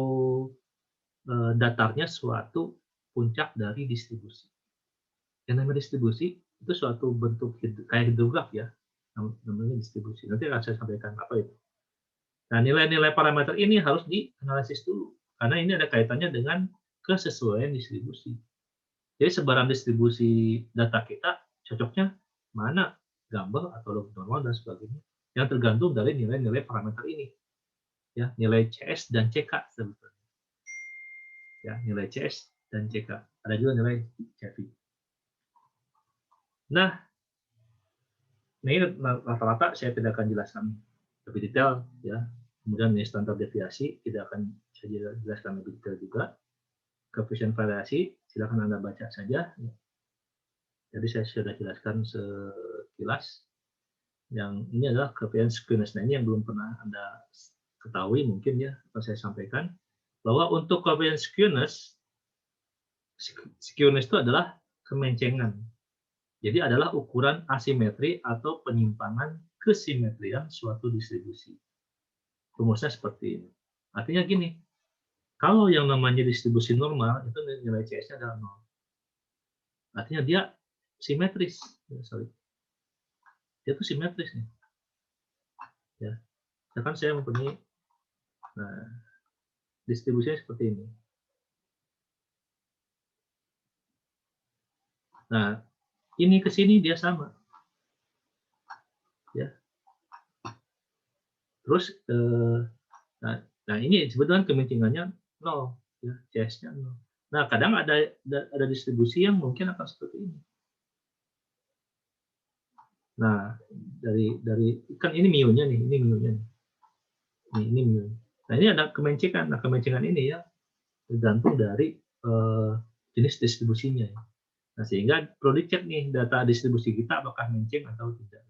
A: datarnya suatu puncak dari distribusi. Yang namanya distribusi itu suatu bentuk kayak hidrograf ya, namanya distribusi. Nanti akan saya sampaikan apa itu. Nah, nilai-nilai parameter ini harus dianalisis dulu karena ini ada kaitannya dengan kesesuaian distribusi. Jadi sebaran distribusi data kita cocoknya mana, gambar atau log normal dan sebagainya, yang tergantung dari nilai-nilai parameter ini. Ya, nilai CS dan CK sebetulnya. Ya, nilai CS dan CK. Ada juga nilai CV. Nah, ini rata-rata saya tidak akan jelaskan lebih detail ya. Kemudian ini standar deviasi tidak akan saya jelaskan lebih detail juga. Koefisien variasi silakan Anda baca saja. Jadi saya sudah jelaskan sekilas. Yang ini adalah koefisien skewness. Nah, ini yang belum pernah Anda ketahui mungkin ya, akan saya sampaikan bahwa untuk koefisien skewness itu adalah kemencengan. Jadi adalah ukuran asimetri atau penyimpangan kesimetrian suatu distribusi. Rumusnya seperti ini. Artinya gini, kalau yang namanya distribusi normal itu nilai CS-nya adalah 0. Artinya dia simetris. Dia itu simetris nih. Ya. Misalkan saya mempunyai distribusinya seperti ini. Nah, ini ke sini dia sama. Ya. Terus nah ini sebetulnya kemencengannya 0, ya, CS-nya 0. Nah, kadang ada distribusi yang mungkin akan seperti ini. Nah, dari kan ini mu-nya nih, ini mu-nya nih. Ini mu. Nah, ini ada kemencengan. Nah, kemencengan ini ya tergantung dari jenis distribusinya ya. Nah, sehingga perlu dicek nih data distribusi kita apakah menceng atau tidak.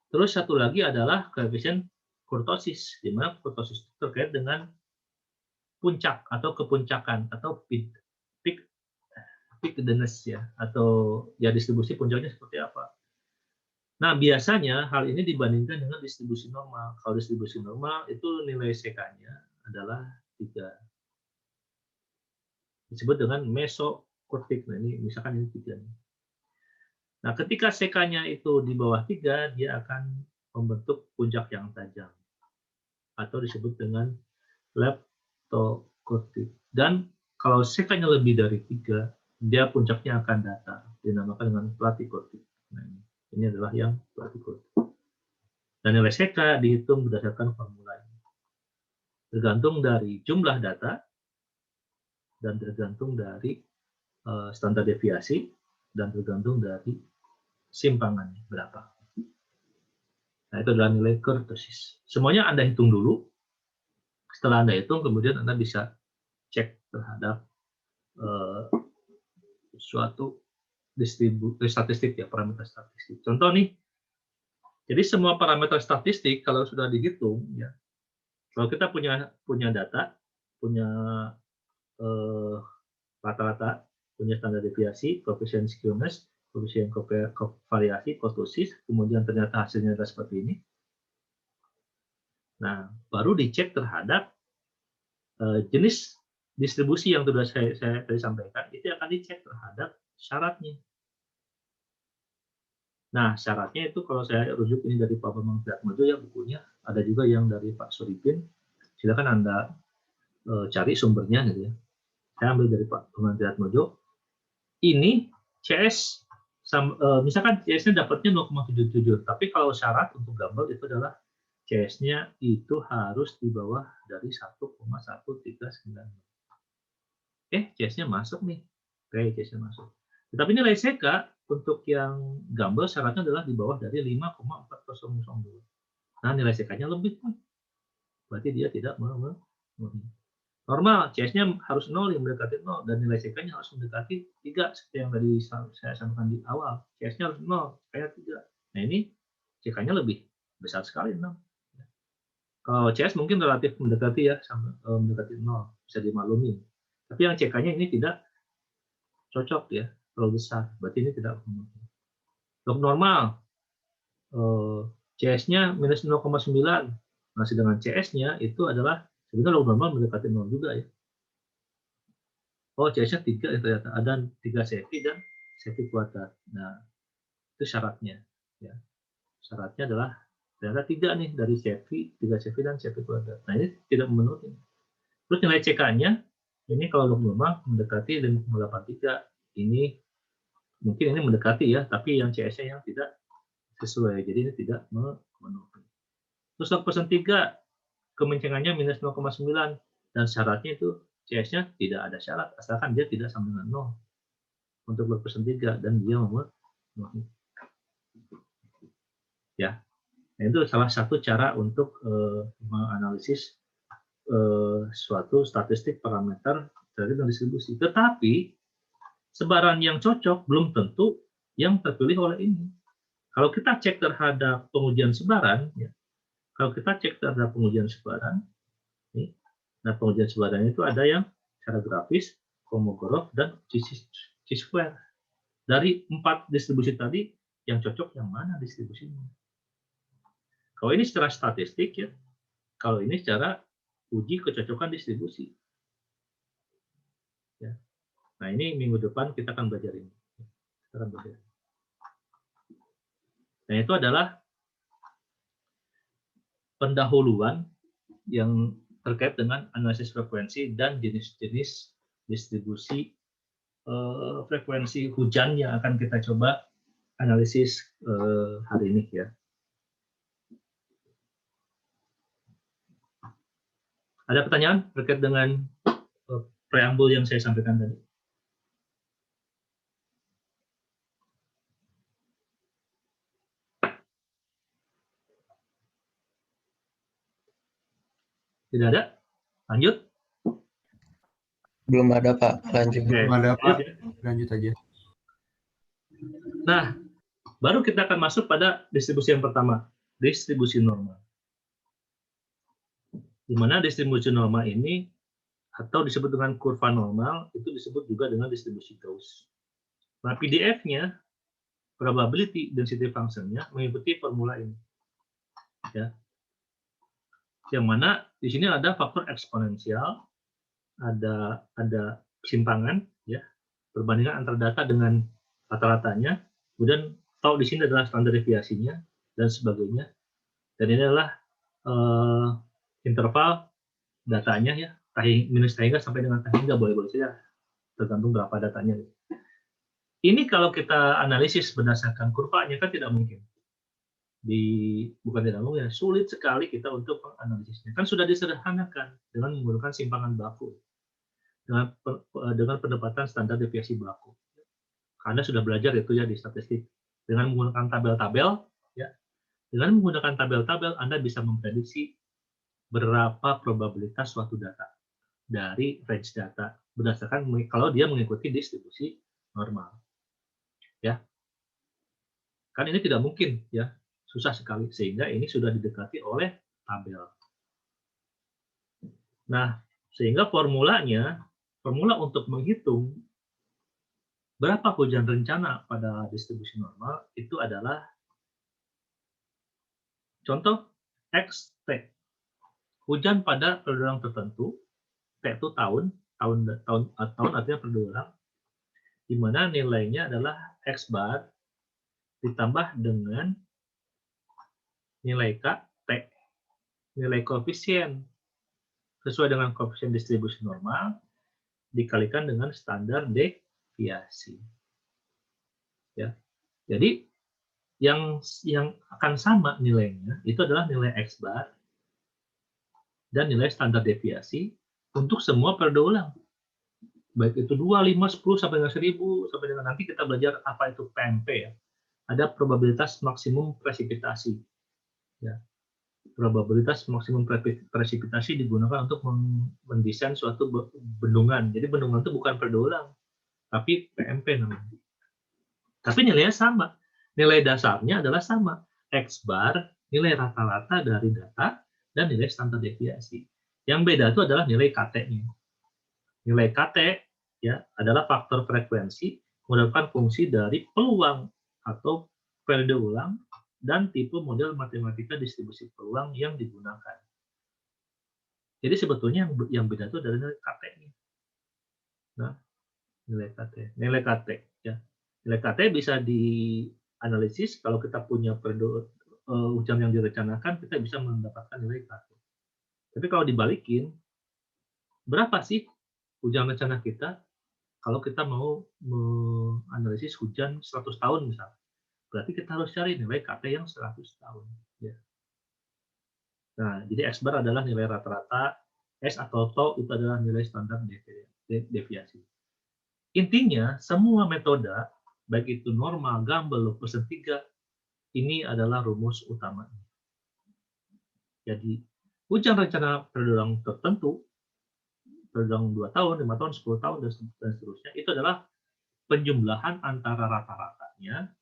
A: Terus satu lagi adalah koefisien kurtosis, di mana kurtosis itu terkait dengan puncak atau kepuncakan atau peak dense ya, atau ya distribusi puncaknya seperti apa. Nah, biasanya hal ini dibandingkan dengan distribusi normal. Kalau distribusi normal itu nilai CK-nya adalah 3. Disebut dengan mesokurtik. Nah, ini misalkan ini 3. Nah, ketika CK-nya itu di bawah 3, dia akan membentuk puncak yang tajam. Atau disebut dengan leptokurtik. Dan kalau CK-nya lebih dari 3, dia puncaknya akan datar. Dinamakan dengan platikurtik. Nah, ini adalah yang platikurtik. Dan nilai CK dihitung berdasarkan formula ini. Tergantung dari jumlah data, dan tergantung dari standar deviasi, dan tergantung dari simpangannya berapa. Nah, itu adalah nilai kurtosis. Semuanya Anda hitung dulu. Setelah Anda hitung, kemudian Anda bisa cek terhadap suatu statistik ya, parameter statistik. Contoh nih, jadi semua parameter statistik kalau sudah dihitung ya, kalau kita punya data, punya rata-rata, punya standar deviasi, koefisien skewness, koefisien variasi, kurtosis, kemudian ternyata hasilnya adalah seperti ini. Nah, baru dicek terhadap jenis distribusi yang sudah saya tadi sampaikan, itu akan dicek terhadap syaratnya. Nah, syaratnya itu kalau saya rujuk ini dari Pak Bambang Triatmojo ya bukunya, ada juga yang dari Pak Suripin. Silakan Anda cari sumbernya gitu ya. Saya ambil dari Pak Bambang Triatmojo. Ini CS misalkan CS-nya dapatnya 0,77, tapi kalau syarat untuk gambar itu adalah CS-nya itu harus di bawah dari 1,139. CS-nya masuk nih. Oke, CS-nya masuk. Tetapi nilai CK untuk yang gambar syaratnya adalah di bawah dari 5,4002. Nah, nilai CK-nya lebih. Berarti dia tidak memenuhi. Normal, CS-nya harus 0 yang mendekati 0, dan nilai CK-nya harus mendekati 3, seperti yang tadi saya sampaikan di awal. CS-nya harus 0, kayak 3. Nah, ini CK-nya lebih besar sekali, 6. Kalau CS mungkin relatif mendekati ya, sama mendekati 0, bisa dimaklumi. Tapi yang CK-nya ini tidak cocok ya, terlalu besar. Berarti ini tidak memenuhi. Log normal, CS-nya minus 0,9. Nah, sedangkan CS-nya itu adalah sebenarnya log normal mendekati 0 juga ya. Oh, CS-nya 3 ya ternyata. Ada 3 Cevi dan Cevi kuadrat. Nah, itu syaratnya. Ya. Syaratnya adalah ternyata 3 nih, dari Cevi, 3 Cevi dan Cevi kuadrat. Nah, ini tidak memenuhi. Terus nilai CK-nya, ini kalau log normal mendekati 5,83. Ini mungkin ini mendekati ya, tapi yang CS-nya yang tidak sesuai. Jadi ini tidak memenuhi. Terus log persen 3, kemencengannya minus 0,9, dan syaratnya itu CS-nya tidak ada syarat, asalkan dia tidak sama dengan 0. untuk berpesan 3 dan dia memenuhi. Ya, nah, itu salah satu cara untuk menganalisis suatu statistik parameter dari distribusi. Tetapi sebaran yang cocok belum tentu yang terpilih oleh ini. Kalau kita cek terhadap pengujian sebaran, ya, kalau kita cek terhadap pengujian sebaran, nih, nah pengujian sebaran itu ada yang secara grafis, Kolmogorov, dan chi-square. Dari 4 distribusi tadi, yang cocok yang mana distribusinya? Kalau ini secara statistik, ya, kalau ini secara uji kecocokan distribusi. Ya. Nah ini minggu depan kita akan belajar ini. Kita akan belajar. Nah itu adalah pendahuluan yang terkait dengan analisis frekuensi dan jenis-jenis distribusi frekuensi hujan yang akan kita coba analisis hari ini ya. Ada pertanyaan terkait dengan preambul yang saya sampaikan tadi? Tidak ada? Lanjut?
C: Belum ada, Pak. Lanjut.
A: Oke.
D: Belum ada, Pak.
A: Ya.
D: Lanjut aja.
A: Nah, baru kita akan masuk pada distribusi yang pertama, distribusi normal. Di mana distribusi normal ini atau disebut dengan kurva normal itu disebut juga dengan distribusi Gauss. Nah, PDF-nya probability density function-nya mengikuti formula ini. Ya. Yang mana di sini ada faktor eksponensial, ada kesimpangan ya, perbandingan antara data dengan rata-ratanya, kemudian tahu di sini adalah standar deviasinya dan sebagainya. Dan ini adalah interval datanya ya, minus tahingga sampai dengan tahingga boleh-boleh saja, tergantung berapa datanya. Ini kalau kita analisis berdasarkan kurvanya kan tidak mungkin. Bukan tidak mungkin, sulit sekali kita untuk menganalisisnya. Kan sudah disederhanakan dengan menggunakan simpangan baku. Dengan pendapatan standar deviasi baku. Anda sudah belajar itu ya di statistik. Dengan menggunakan tabel-tabel, ya, dengan menggunakan tabel-tabel Anda bisa memprediksi berapa probabilitas suatu data dari range data berdasarkan kalau dia mengikuti distribusi normal. Ya, kan ini tidak mungkin ya, susah sekali sehingga ini sudah didekati oleh tabel. Nah, sehingga formula untuk menghitung berapa hujan rencana pada distribusi normal itu adalah contoh XT. Hujan pada periode ulang tertentu, T itu tahun artinya periode ulang, di mana nilainya adalah X bar ditambah dengan nilai K, T, nilai koefisien sesuai dengan koefisien distribusi normal dikalikan dengan standar deviasi. Ya. Jadi yang akan sama nilainya itu adalah nilai X bar dan nilai standar deviasi untuk semua periode ulang. Baik itu 2, 5, 10 sampai dengan 1000 sampai dengan nanti kita belajar apa itu PMP ya. Ada probabilitas maksimum presipitasi. Ya. Probabilitas maksimum presipitasi digunakan untuk mendesain suatu bendungan. Jadi bendungan itu bukan periode ulang, tapi PMP namanya. Tapi nilainya sama. Nilai dasarnya adalah sama. X bar, nilai rata-rata dari data, dan nilai standar deviasi. Yang beda itu adalah nilai KT-nya. Nilai KT ya adalah faktor frekuensi merupakan fungsi dari peluang atau periode ulang dan tipe model matematika distribusi peluang yang digunakan. Jadi sebetulnya yang beda itu adalah nilai KT-nya. Nah, nilai KT ya. Nilai KT bisa dianalisis kalau kita punya periode hujan yang direncanakan, kita bisa mendapatkan nilai KT. Tapi kalau dibalikin, berapa sih hujan rencana kita kalau kita mau menganalisis hujan 100 tahun misalnya? Berarti kita harus cari nilai KT yang 100 tahun. Ya. Nah, jadi X bar adalah nilai rata-rata, S atau tau itu adalah nilai standar deviasi. Intinya, semua metode, baik itu normal, Gumbel, Lopez 3, ini adalah rumus utama. Jadi, hujan rencana periode ulang tertentu, periode ulang 2 tahun, 5 tahun, 10 tahun, dan seterusnya, itu adalah penjumlahan antara rata-ratanya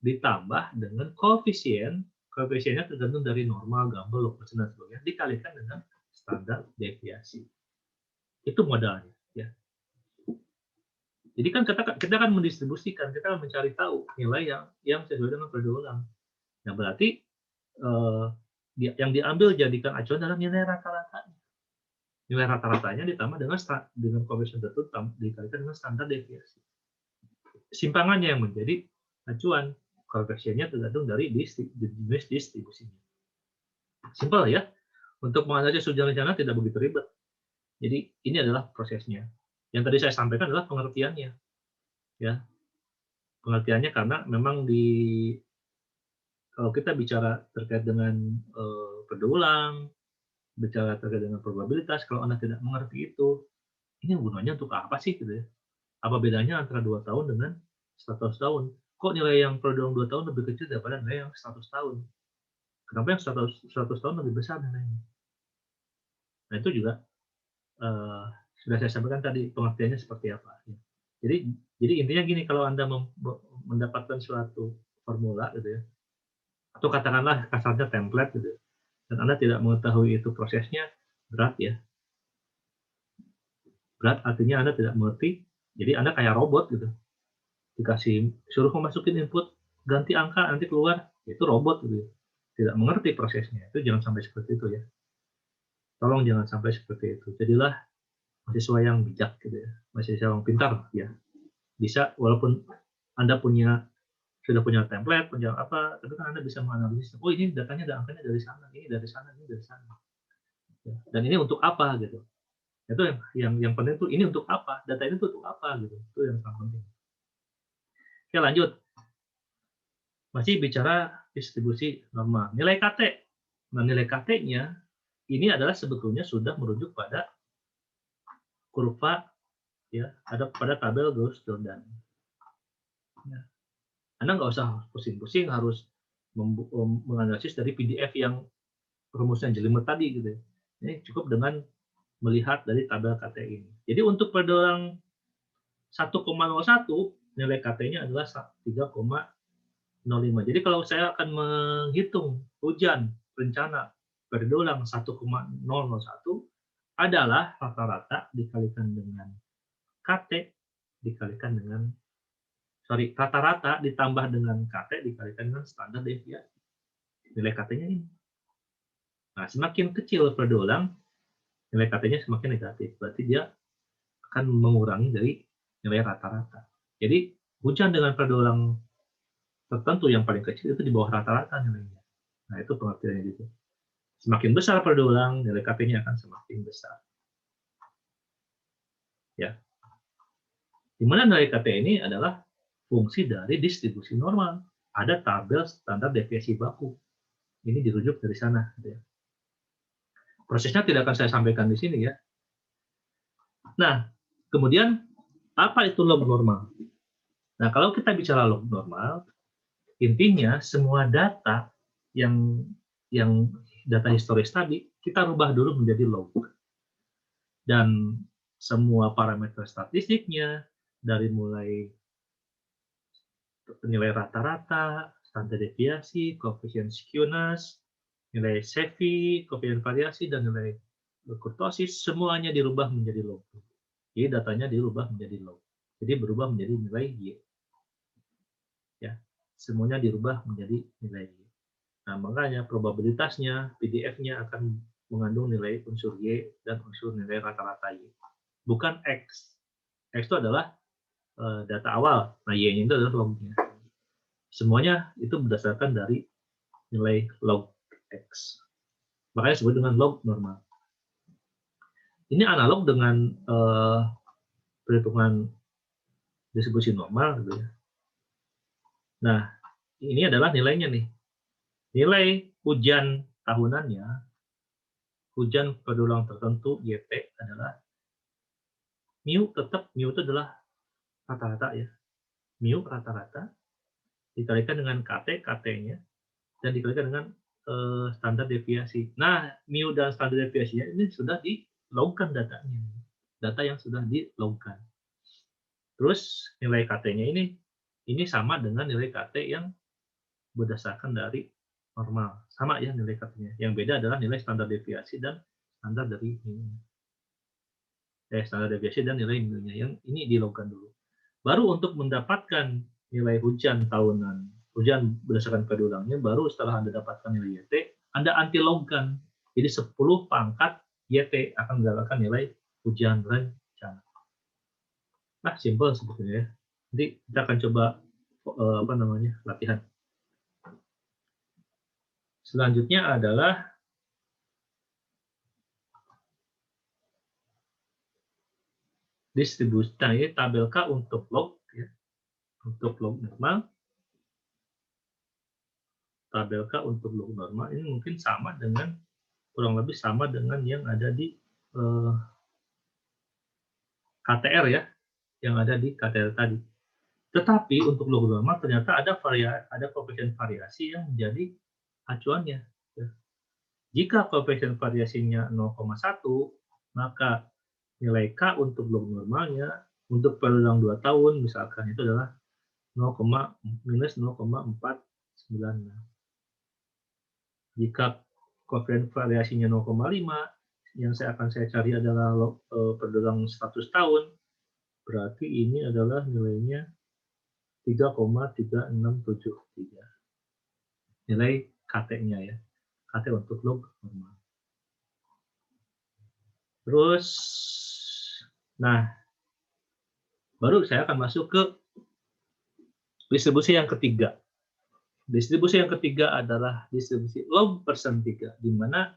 A: ditambah dengan koefisiennya tergantung dari normal, Gumbel, Lopez, dan sebagainya, dikalikan dengan standar deviasi. Itu modalnya. Ya. Jadi kan kita akan mendistribusikan, kita akan mencari tahu nilai yang sesuai dengan periode ulang. Nah, berarti yang diambil jadikan acuan adalah nilai rata-ratanya. Nilai rata-ratanya ditambah dengan koefisien tertentu dikalikan dengan standar deviasi. Simpangannya yang menjadi acuan, koefisiennya tergantung dari jenis distribusinya. Simpel ya. Untuk menganalisis hujan rencana tidak begitu ribet. Jadi ini adalah prosesnya. Yang tadi saya sampaikan adalah pengertiannya. Ya. Pengertiannya karena memang kalau kita bicara terkait dengan periode ulang, bicara terkait dengan probabilitas, kalau Anda tidak mengerti itu, ini gunanya untuk apa sih gitu ya? Apa bedanya antara 2 tahun dengan 100 tahun? Kok nilai yang periode ulang 2 tahun lebih kecil daripada nilai yang 100 tahun? Kenapa yang 100 tahun lebih besar nilainya? Nah, itu juga sudah saya sampaikan tadi pengertiannya seperti apa. Ya. Jadi intinya gini, kalau Anda mendapatkan suatu formula gitu ya, atau katakanlah kasarnya template gitu, dan Anda tidak mengetahui itu prosesnya, berat ya. Berat artinya Anda tidak mengerti, jadi Anda kayak robot gitu. Suruh memasukin input, ganti angka, nanti keluar, itu robot gitu. Tidak mengerti prosesnya, itu jangan sampai seperti itu ya. Tolong jangan sampai seperti itu. Jadilah mahasiswa yang bijak gitu ya, mahasiswa yang pintar ya. Bisa walaupun Anda sudah punya template, punya apa, tapi kan Anda bisa menganalisis. Oh, ini datanya ada angkanya dari sana, ini dari sana, ini dari sana. Ya. Dan ini untuk apa gitu? Itu yang penting tuh, ini untuk apa? Data ini tuh untuk apa gitu? Itu yang sangat penting. Oke, lanjut. Masih bicara distribusi normal. Nilai KT. Nah, nilai KT-nya ini adalah sebetulnya sudah merujuk pada kurva ya, ada pada tabel Gauss-Jordan. Ya. Anda nggak usah pusing-pusing harus menganalisis dari PDF yang rumusnya jelimet tadi gitu. Ini cukup dengan melihat dari tabel KT ini. Jadi untuk periode ulang 1,01 nilai KT-nya adalah 3,05. Jadi kalau saya akan menghitung hujan rencana periode ulang 1,001 adalah rata-rata dikalikan dengan KT dikalikan dengan rata-rata ditambah dengan KT dikalikan dengan standar deviasi. Nilai KT-nya ini. Nah, semakin kecil periode ulang, nilai KT-nya semakin negatif. Berarti dia akan mengurangi dari nilai rata-rata. Jadi, hujan dengan periode ulang tertentu yang paling kecil itu di bawah rata-rata nilainya. Nah, itu pengertiannya gitu. Semakin besar periode ulang, nilai KT-nya akan semakin besar. Ya. Di mana nilai KT ini adalah fungsi dari distribusi normal. Ada tabel standar deviasi baku. Ini dirujuk dari sana. Prosesnya tidak akan saya sampaikan di sini ya. Nah, kemudian apa itu log normal? Nah, kalau kita bicara log normal, intinya semua data yang data historis tadi kita rubah dulu menjadi log. Dan semua parameter statistiknya dari mulai nilai rata-rata, standar deviasi, koefisien skewness, nilai Cepheid, koefisien variasi, dan nilai kurtosis, semuanya dirubah menjadi log. Jadi datanya dirubah menjadi log. Jadi berubah menjadi nilai Y. Ya, semuanya dirubah menjadi nilai Y. Nah, makanya probabilitasnya, PDF-nya akan mengandung nilai unsur Y dan unsur nilai rata-rata Y. Bukan X. X itu adalah data awal. Nah, Y-nya itu adalah log-nya. Semuanya itu berdasarkan dari nilai log X. Makanya disebut dengan log normal. Ini analog dengan perhitungan distribusi normal gitu ya. Nah, ini adalah nilainya nih. Nilai hujan tahunannya, hujan periode ulang tertentu YT adalah mu, tetap mu itu adalah rata-rata ya, mu rata-rata dikalikan dengan KT-nya, dan dikalikan dengan standar deviasi. Nah, mu dan standar deviasinya ini sudah di-logkan datanya, data yang sudah di-logkan. Terus nilai KT-nya ini sama dengan nilai KT yang berdasarkan dari normal. Sama ya nilai KT-nya. Yang beda adalah nilai standar deviasi dan standar dari standar deviasi dan nilai mu-nya. Yang ini di-logkan dulu. Baru untuk mendapatkan nilai hujan tahunan, hujan berdasarkan periode ulangnya, baru setelah Anda dapatkan nilai YT, Anda anti-logkan. Jadi 10 pangkat YT akan mendapatkan nilai hujan rencana. Nah, simple sebetulnya ya. Nanti kita akan coba latihan. Selanjutnya adalah distribusi. Nah, ini tabel K untuk log ya. Untuk log normal. Tabel K untuk log normal ini mungkin sama dengan, kurang lebih sama dengan yang ada di KTR ya, yang ada di KTR tadi. Tetapi untuk log normal ternyata ada koefisien variasi yang menjadi acuannya. Ya. Jika koefisien variasinya 0,1, maka nilai K untuk log normalnya untuk periode 2 tahun misalkan itu adalah minus 0,496. Jika koefisien variasinya 0,5, yang akan saya cari adalah periode 100 tahun, berarti ini adalah nilainya 3,3673. Nilai KT-nya ya. KT untuk log normal. Terus, nah, baru saya akan masuk ke distribusi yang ketiga. Distribusi yang ketiga adalah distribusi log persen 3, di mana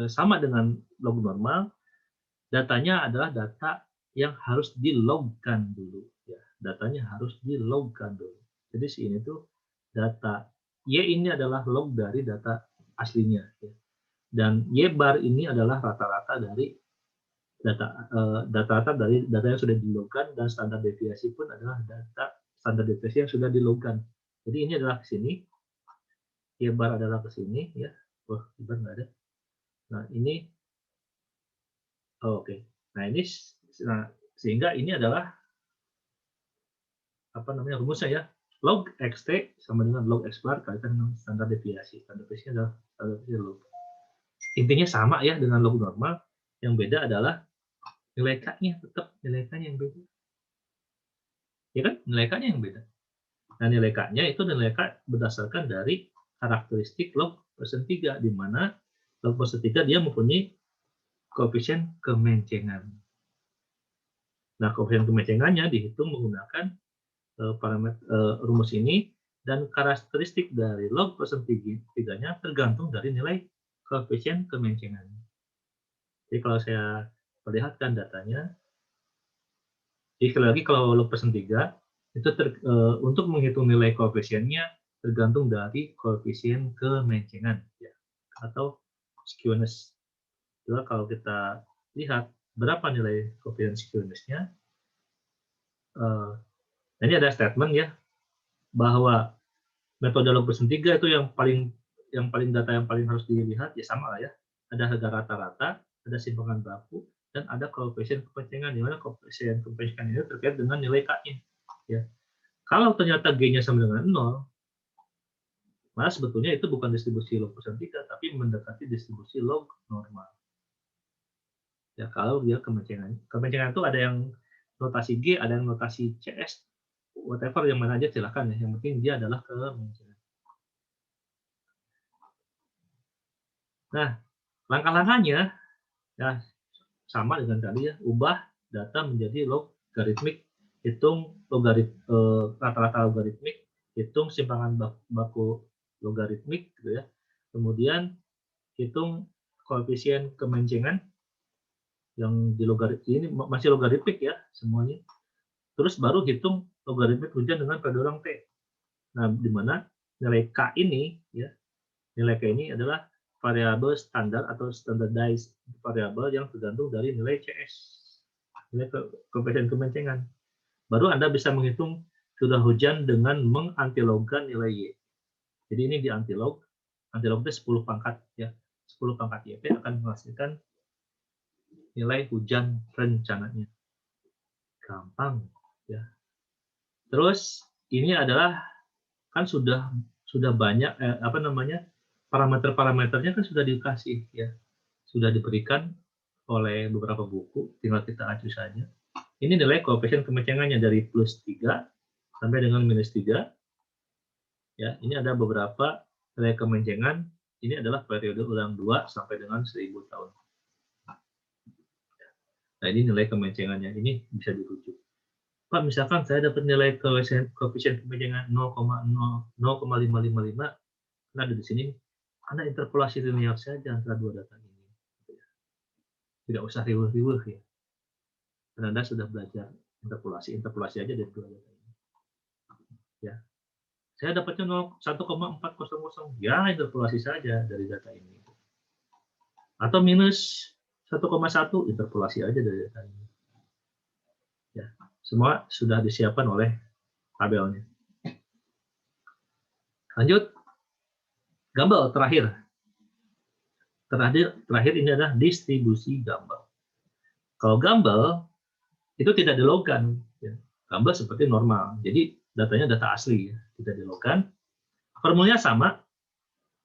A: sama dengan log normal, datanya adalah data yang harus dilogkan dulu. Ya, datanya harus dilogkan dulu. Jadi sini tuh data Y ini adalah log dari data aslinya. Ya. Dan Y bar ini adalah rata-rata dari data dari data yang sudah dilogkan, dan standar deviasi pun adalah data standar deviasi yang sudah dilogkan. Jadi ini adalah ke sini, Y bar adalah ke sini ya. Wah, Y bar nggak ada. Nah, ini oke. Nah, ini sehingga ini adalah rumusnya ya. Log XT sama dengan log X bar kalikan dengan standar deviasi. Standar deviasi adalah standar deviasi log. Intinya sama ya dengan log normal. Yang beda adalah nilai K-nya, tetap nilai K-nya yang beda. Ya kan? Nilai K-nya yang beda. Nah, nilai K-nya itu nilai K berdasarkan dari karakteristik log persen 3, di mana log persen 3 dia mempunyai koefisien kemencengan. Nah, koefisien kemencengannya dihitung menggunakan parameter rumus ini, dan karakteristik dari log persen 3-nya tergantung dari nilai koefisien kemencengan. Jadi kalau saya perlihatkan datanya, jadi sekali lagi kalau log persen 3 itu untuk menghitung nilai koefisiennya tergantung dari koefisien kemencengan ya, atau skewness. Jadi kalau kita lihat berapa nilai koefisien skewness-nya, ini ada statement ya bahwa metode log persen 3 itu yang paling data yang paling harus dilihat ya, sama lah ya. Ada harga rata-rata, ada simpangan baku, dan ada koefisien kemencengan, di mana koefisien kemencengan ini terkait dengan nilai K-nya. Ya. Kalau ternyata G-nya sama dengan 0, maka sebetulnya itu bukan distribusi log persen 3, tapi mendekati distribusi log normal. Ya, kalau dia kemencengan. Kemencengan itu ada yang notasi G, ada yang notasi CS, whatever yang mana aja silakan ya. Yang penting dia adalah kemencengan. Nah, langkah-langkahnya ya sama dengan tadi ya, ubah data menjadi logaritmik, hitung rata-rata logaritmik, hitung simpangan baku logaritmik gitu ya. Kemudian hitung koefisien kemencengan yang di logaritmik ini masih logaritmik ya semuanya. Terus baru hitung logaritmik hujan dengan periode T. Nah, di mana nilai K ini ya, nilai K ini adalah variabel standar atau standardized variabel yang tergantung dari nilai CS, nilai koefisien kemencengan. baru Anda bisa menghitung curah hujan dengan mengantilogkan nilai Y. Jadi ini di antilog itu 10 pangkat ya. 10 pangkat YP akan menghasilkan nilai hujan rencananya. Gampang ya. Terus ini adalah kan sudah banyak parameter-parameternya kan sudah dikasih ya. Sudah diberikan oleh beberapa buku, tinggal kita acu saja. Ini nilai koefisien kemencengannya dari +3 sampai dengan -3. Ya, ini ada beberapa nilai kemencengan. Ini adalah periode ulang 2 sampai dengan 1000 tahun. Nah, ini nilai kemencengannya. Ini bisa dirujuk. Pak, misalkan saya dapat nilai koefisien kemencengan 0,555, nah ada di sini, Anda interpolasi linear saja antara dua data ini. Tidak usah riweuh-riweuh ya. Dan Anda sudah belajar interpolasi aja dari dua data ini. Ya. Saya dapatnya 1,400, ya interpolasi saja dari data ini. Atau minus 1,1, interpolasi aja dari data ini. Ya, semua sudah disiapkan oleh tabelnya. Lanjut, Gumbel terakhir ini adalah distribusi Gumbel. Kalau Gumbel itu tidak dilogkan, ya. Gumbel seperti normal, jadi datanya data asli, ya. Tidak dilogkan. Formulanya sama,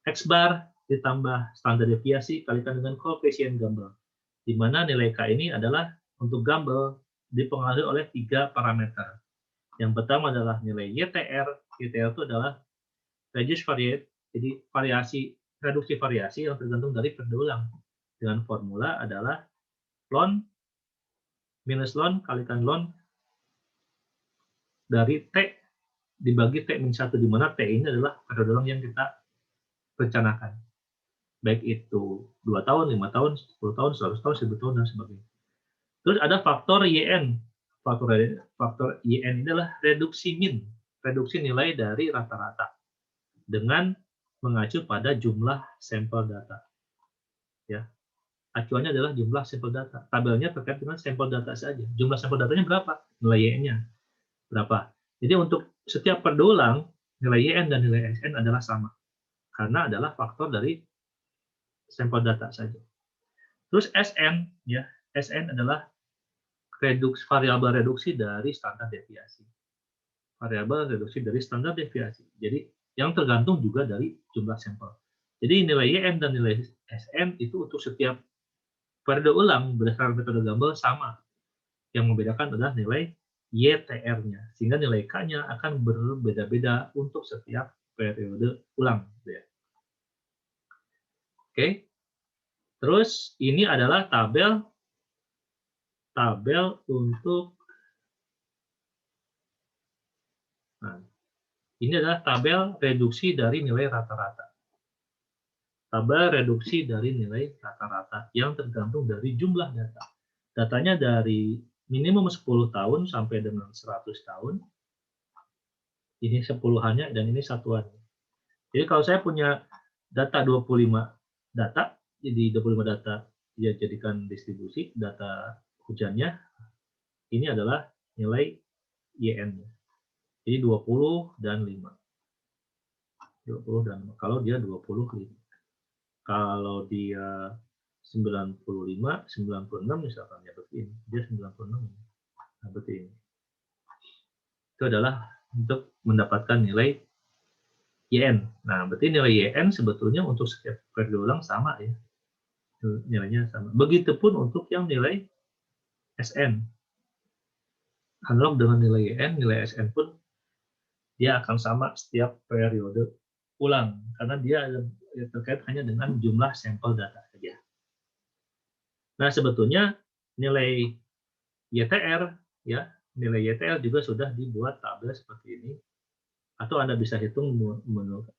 A: X bar ditambah standar deviasi kalikan dengan koefisien Gumbel, di mana nilai K ini adalah untuk Gumbel dipengaruhi oleh 3 parameter. Yang pertama adalah nilai YTR. YTR itu adalah reduce variate, jadi reduksi variasi yang tergantung dari periode ulang. Dengan formula adalah ln minus ln kalikan ln dari T dibagi T-1, di mana T ini adalah periode ulang yang kita rencanakan. Baik itu 2 tahun, 5 tahun, 10 tahun, 100 tahun, 1000 tahun, dan sebagainya. Terus ada faktor YN. Faktor YN ini adalah reduksi min, reduksi nilai dari rata-rata dengan mengacu pada jumlah sampel data. Ya. Acuannya adalah jumlah sampel data. Tabelnya terkait dengan sampel data saja. Jumlah sampel datanya berapa? Nilai YN-nya berapa? Jadi untuk setiap periode ulang, nilai YN dan nilai SN adalah sama. Karena adalah faktor dari sampel data saja. Terus SN, ya, SN adalah variabel reduksi dari standar deviasi. Variabel reduksi dari standar deviasi. Jadi yang tergantung juga dari jumlah sampel. Jadi nilai YN dan nilai SN itu untuk setiap periode ulang berdasarkan metode Gumbel sama. Yang membedakan adalah nilai YTR-nya, sehingga nilai K-nya akan berbeda-beda untuk setiap periode ulang. Oke. Terus ini adalah tabel untuk ini adalah tabel reduksi dari nilai rata-rata. Tabel reduksi dari nilai rata-rata yang tergantung dari jumlah data. Datanya dari minimum 10 tahun sampai dengan 100 tahun. Ini 10-annya dan ini satuannya. Jadi kalau saya punya data 25 data, jadi 25 data dia jadikan distribusi, data hujannya, ini adalah nilai YN-nya. Jadi 20 dan 5. 20 dan 5. Kalau dia 25. Kalau dia 95, 96 misalkan, ya berarti ini. Dia 96. Nah, berarti ini. Itu adalah untuk mendapatkan nilai YN. Nah, berarti nilai YN sebetulnya untuk setiap periode ulang sama ya. Nilainya sama. Begitupun untuk yang nilai SN. Analog dengan nilai YN, nilai SN pun dia akan sama setiap periode ulang. Karena dia terkait hanya dengan jumlah sampel data saja. Nah, sebetulnya nilai YTR, ya, nilai YTR juga sudah dibuat tabel seperti ini. Atau Anda bisa hitung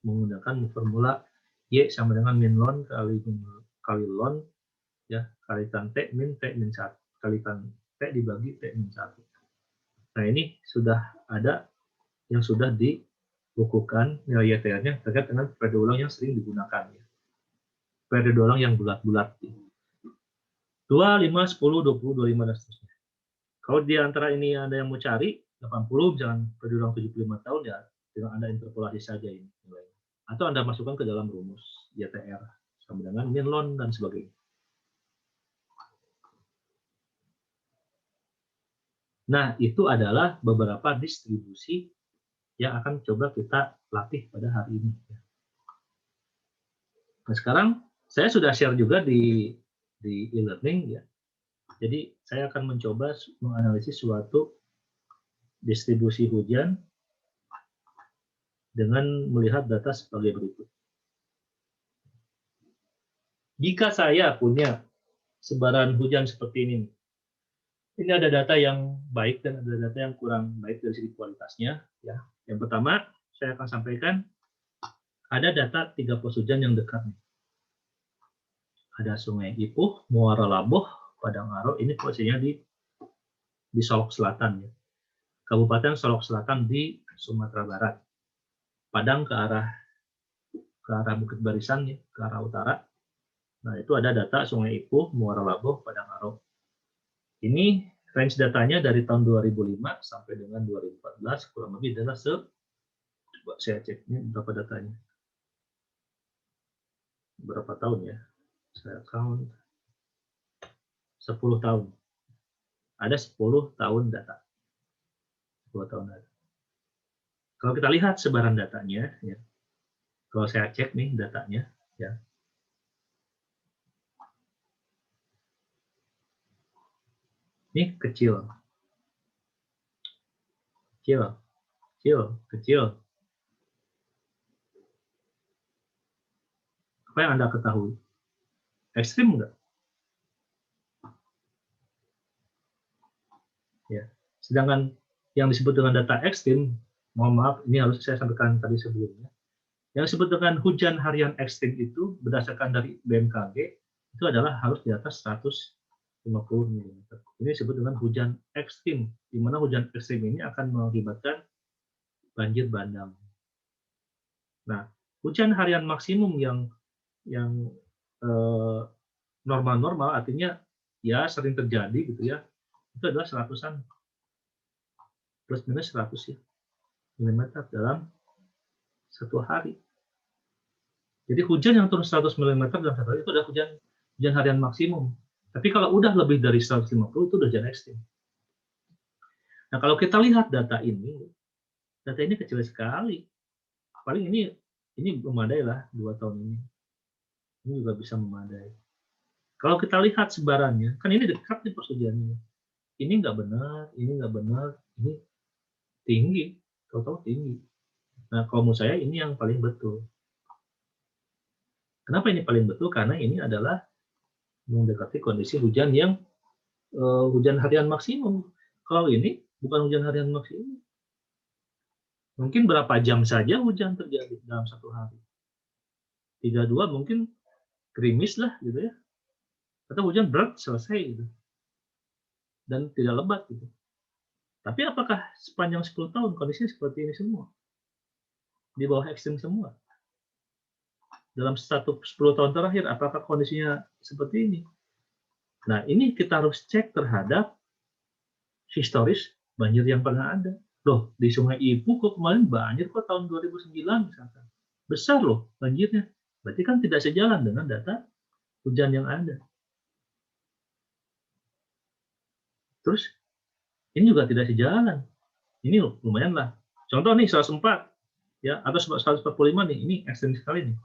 A: menggunakan formula Y sama dengan min ln kali ln, ya, kalikan T min 1, kalikan T dibagi T min 1. Nah, ini sudah ada yang sudah dibukukan nilai YTR-nya terkait dengan periode ulang yang sering digunakan. Ya. Periode ulang yang bulat-bulat. 2, 5, 10, 20, 25, dan seterusnya. Kalau di antara ini ada yang mau cari, 80 misalkan berdiulang 75 tahun ya dengan Anda interpolasi saja ini nilainya. Atau Anda masukkan ke dalam rumus YTR sama dengan min ln dan sebagainya. Nah, itu adalah beberapa distribusi yang akan coba kita latih pada hari ini. Nah, sekarang saya sudah share juga di e-learning ya. Jadi saya akan mencoba menganalisis suatu distribusi hujan dengan melihat data sebagai berikut. Jika saya punya sebaran hujan seperti ini ada data yang baik dan ada data yang kurang baik dari segi kualitasnya. Ya, yang pertama saya akan sampaikan ada data 3 pos hujan yang dekat nih. Ada Sungai Ipuh, Muara Laboh, Padang Aro. Ini posisinya di Solok Selatan ya. Kabupaten Solok Selatan di Sumatera Barat. Padang ke arah Bukit Barisan ya, ke arah utara. Nah, itu ada data Sungai Ipuh, Muara Laboh, Padang Aro. Ini range datanya dari tahun 2005 sampai dengan 2014 kurang lebih adalah coba saya cek ini berapa datanya. Berapa tahun ya? Saya count 10 tahun. Ada 10 tahun data. 10 tahun data. Kalau kita lihat sebaran datanya ya. Kalau saya cek nih datanya ya. Ini kecil. Kecil. Apa yang Anda ketahui? Ekstrim enggak? Ya. Sedangkan yang disebut dengan data ekstrim, mohon maaf, ini harus saya sampaikan tadi sebelumnya. Yang disebut dengan hujan harian ekstrim itu berdasarkan dari BMKG itu adalah harus di atas 150 mm. Ini disebut dengan hujan ekstrim, di mana hujan ekstrim ini akan mengakibatkan banjir bandang. Nah, hujan harian maksimum yang normal-normal artinya ya sering terjadi gitu ya, itu adalah 100-an plus minus 100 ya, milimeter dalam satu hari. Jadi hujan yang turun 100 mm dalam satu hari itu adalah hujan harian maksimum. Tapi kalau udah lebih dari 150 itu udah hujan ekstrim. Nah, kalau kita lihat data ini kecil sekali. Paling ini memadai lah 2 tahun ini. Ini juga bisa memadai. Kalau kita lihat sebarannya, kan ini dekat nih pos hujannya. Ini nggak benar, ini tinggi, tahu-tahu tinggi. Nah, kalau menurut saya ini yang paling betul. Kenapa ini paling betul? Karena ini adalah mendekati kondisi hujan yang hujan harian maksimum. Kalau ini bukan hujan harian maksimum. Mungkin berapa jam saja hujan terjadi dalam satu hari. 32 mungkin gerimis lah gitu ya. Atau hujan berat selesai gitu. Dan tidak lebat gitu. Tapi apakah sepanjang 10 tahun kondisinya seperti ini semua? Di bawah ekstrim semua? Dalam 10 tahun terakhir, apakah kondisinya seperti ini? Nah, ini kita harus cek terhadap historis banjir yang pernah ada. Loh, di Sungai Ipuh kok kemarin banjir kok tahun 2009 misalkan. Besar loh banjirnya. Berarti kan tidak sejalan dengan data hujan yang ada. Terus, ini juga tidak sejalan. Ini lumayan lah. Contoh nih 104 ya atau 145 nih, ini ekstrim sekali nih.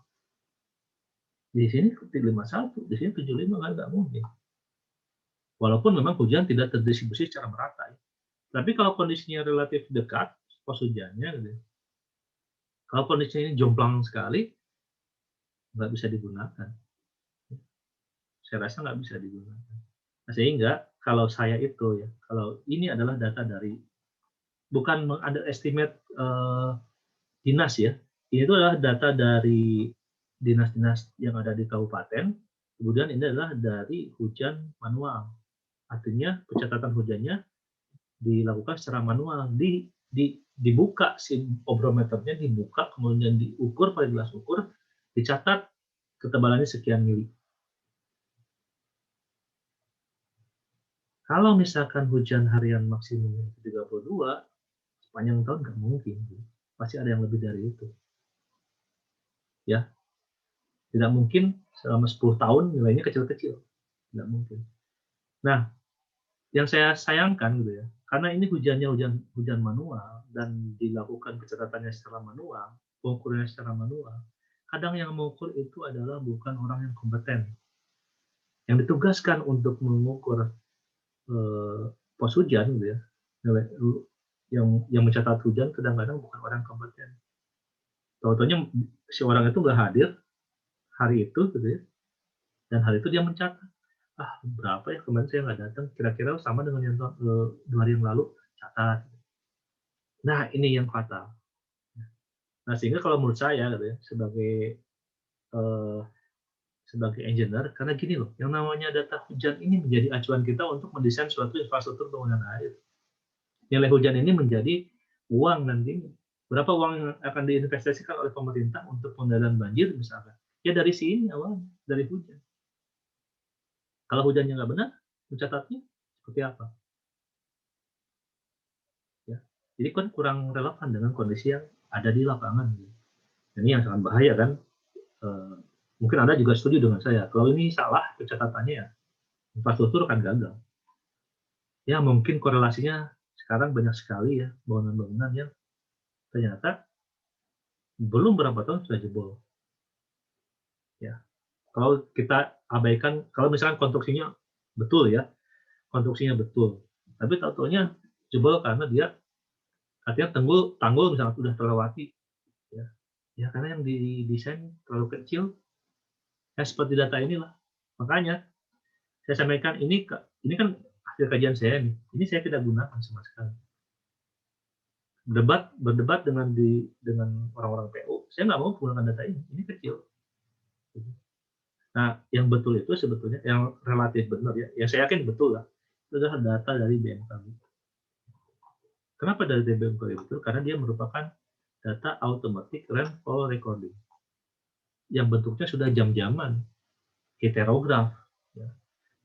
A: Di sini 51, di sini 75 kan nggak mungkin. Walaupun memang hujan tidak terdistribusi secara merata. Ya. Tapi kalau kondisinya relatif dekat, pos hujannya, gitu. Kalau kondisinya jomplang sekali, nggak bisa digunakan. Saya rasa nggak bisa digunakan. Nah, sehingga kalau saya itu ya, kalau ini adalah data dari bukan underestimate dinas ya, ini itu adalah data dari dinas-dinas yang ada di kabupaten. Kemudian ini adalah dari hujan manual. Artinya pencatatan hujannya dilakukan secara manual, dibuka si obrometernya dibuka, kemudian diukur pada gelas ukur, dicatat ketebalannya sekian mili. Kalau misalkan hujan harian maksimumnya 32, sepanjang tahun nggak mungkin. Pasti ada yang lebih dari itu. Ya, tidak mungkin selama 10 tahun nilainya kecil-kecil. Tidak mungkin. Nah, yang saya sayangkan gitu ya, karena ini hujannya hujan manual dan dilakukan pencatatannya secara manual, pengukurannya secara manual, kadang yang mengukur itu adalah bukan orang yang kompeten. Yang ditugaskan untuk mengukur pos hujan gitu ya, yang mencatat hujan kadang-kadang bukan orang kompeten. Tahu-tahunya si orang itu nggak hadir hari itu gitu ya, dan hari itu dia mencatat, berapa ya kemarin saya nggak datang, kira-kira sama dengan yang 2 hari yang lalu, catat. Nah, ini yang fatal. Nah, sehingga kalau menurut saya gitu ya, eh, sebagai engineer, karena gini loh, yang namanya data hujan ini menjadi acuan kita untuk mendesain suatu infrastruktur penggunaan air. Nilai hujan ini menjadi uang nantinya. Berapa uang yang akan diinvestasikan oleh pemerintah untuk pengendalian banjir misalkan? Ya dari sini awal, dari hujan. Kalau hujannya nggak benar, mencatatnya seperti apa? Ya. Jadi kan kurang relevan dengan kondisi yang ada di lapangan. Ini yang sangat bahaya kan. Mungkin Anda juga setuju dengan saya. Kalau ini salah pencatatannya ya, infrastruktur akan gagal. Ya mungkin korelasinya sekarang banyak sekali ya bangunan-bangunan yang ternyata belum berapa tahun sudah jebol. Ya, kalau kita abaikan, kalau misalkan konstruksinya betul ya, konstruksinya betul, tapi tahu-taunya jebol karena dia artinya tanggul misalnya sudah terlewati, ya, ya karena yang didesain terlalu kecil, ya seperti data inilah. Makanya saya sampaikan ini kan hasil kajian saya nih, ini saya tidak gunakan sama sekali. Berdebat dengan orang-orang PU, saya nggak mau menggunakan data ini kecil. Nah, yang betul itu sebetulnya, yang relatif benar ya, yang saya yakin betul lah, itu adalah data dari BMKG. Kenapa dari BMKG betul? Karena dia merupakan data automatic rainfall recording, yang bentuknya sudah jam-jaman, heterograf. Ya.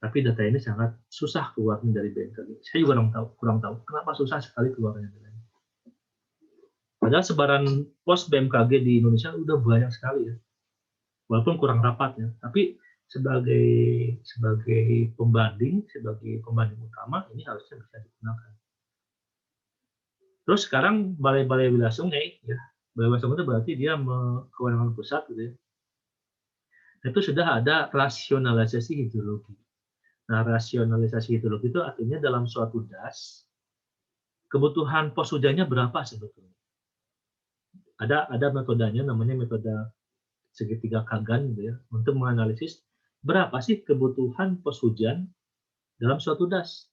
A: Tapi data ini sangat susah keluarnya dari BMKG. Saya juga kurang tahu kenapa susah sekali keluarnya dari. Padahal sebaran pos BMKG di Indonesia udah banyak sekali ya, walaupun kurang rapat ya. Tapi sebagai pembanding utama ini harusnya bisa digunakan. Terus sekarang balai-balai wilayah sungai ya, balai wilayah sungai itu berarti dia kewenangan pusat gitu ya. Itu sudah ada rasionalisasi hidrologi. Nah, rasionalisasi hidrologi itu artinya dalam suatu das kebutuhan pos hujannya berapa sebetulnya. Ada metodenya namanya metode segitiga Kagan gitu ya, untuk menganalisis berapa sih kebutuhan pos hujan dalam suatu das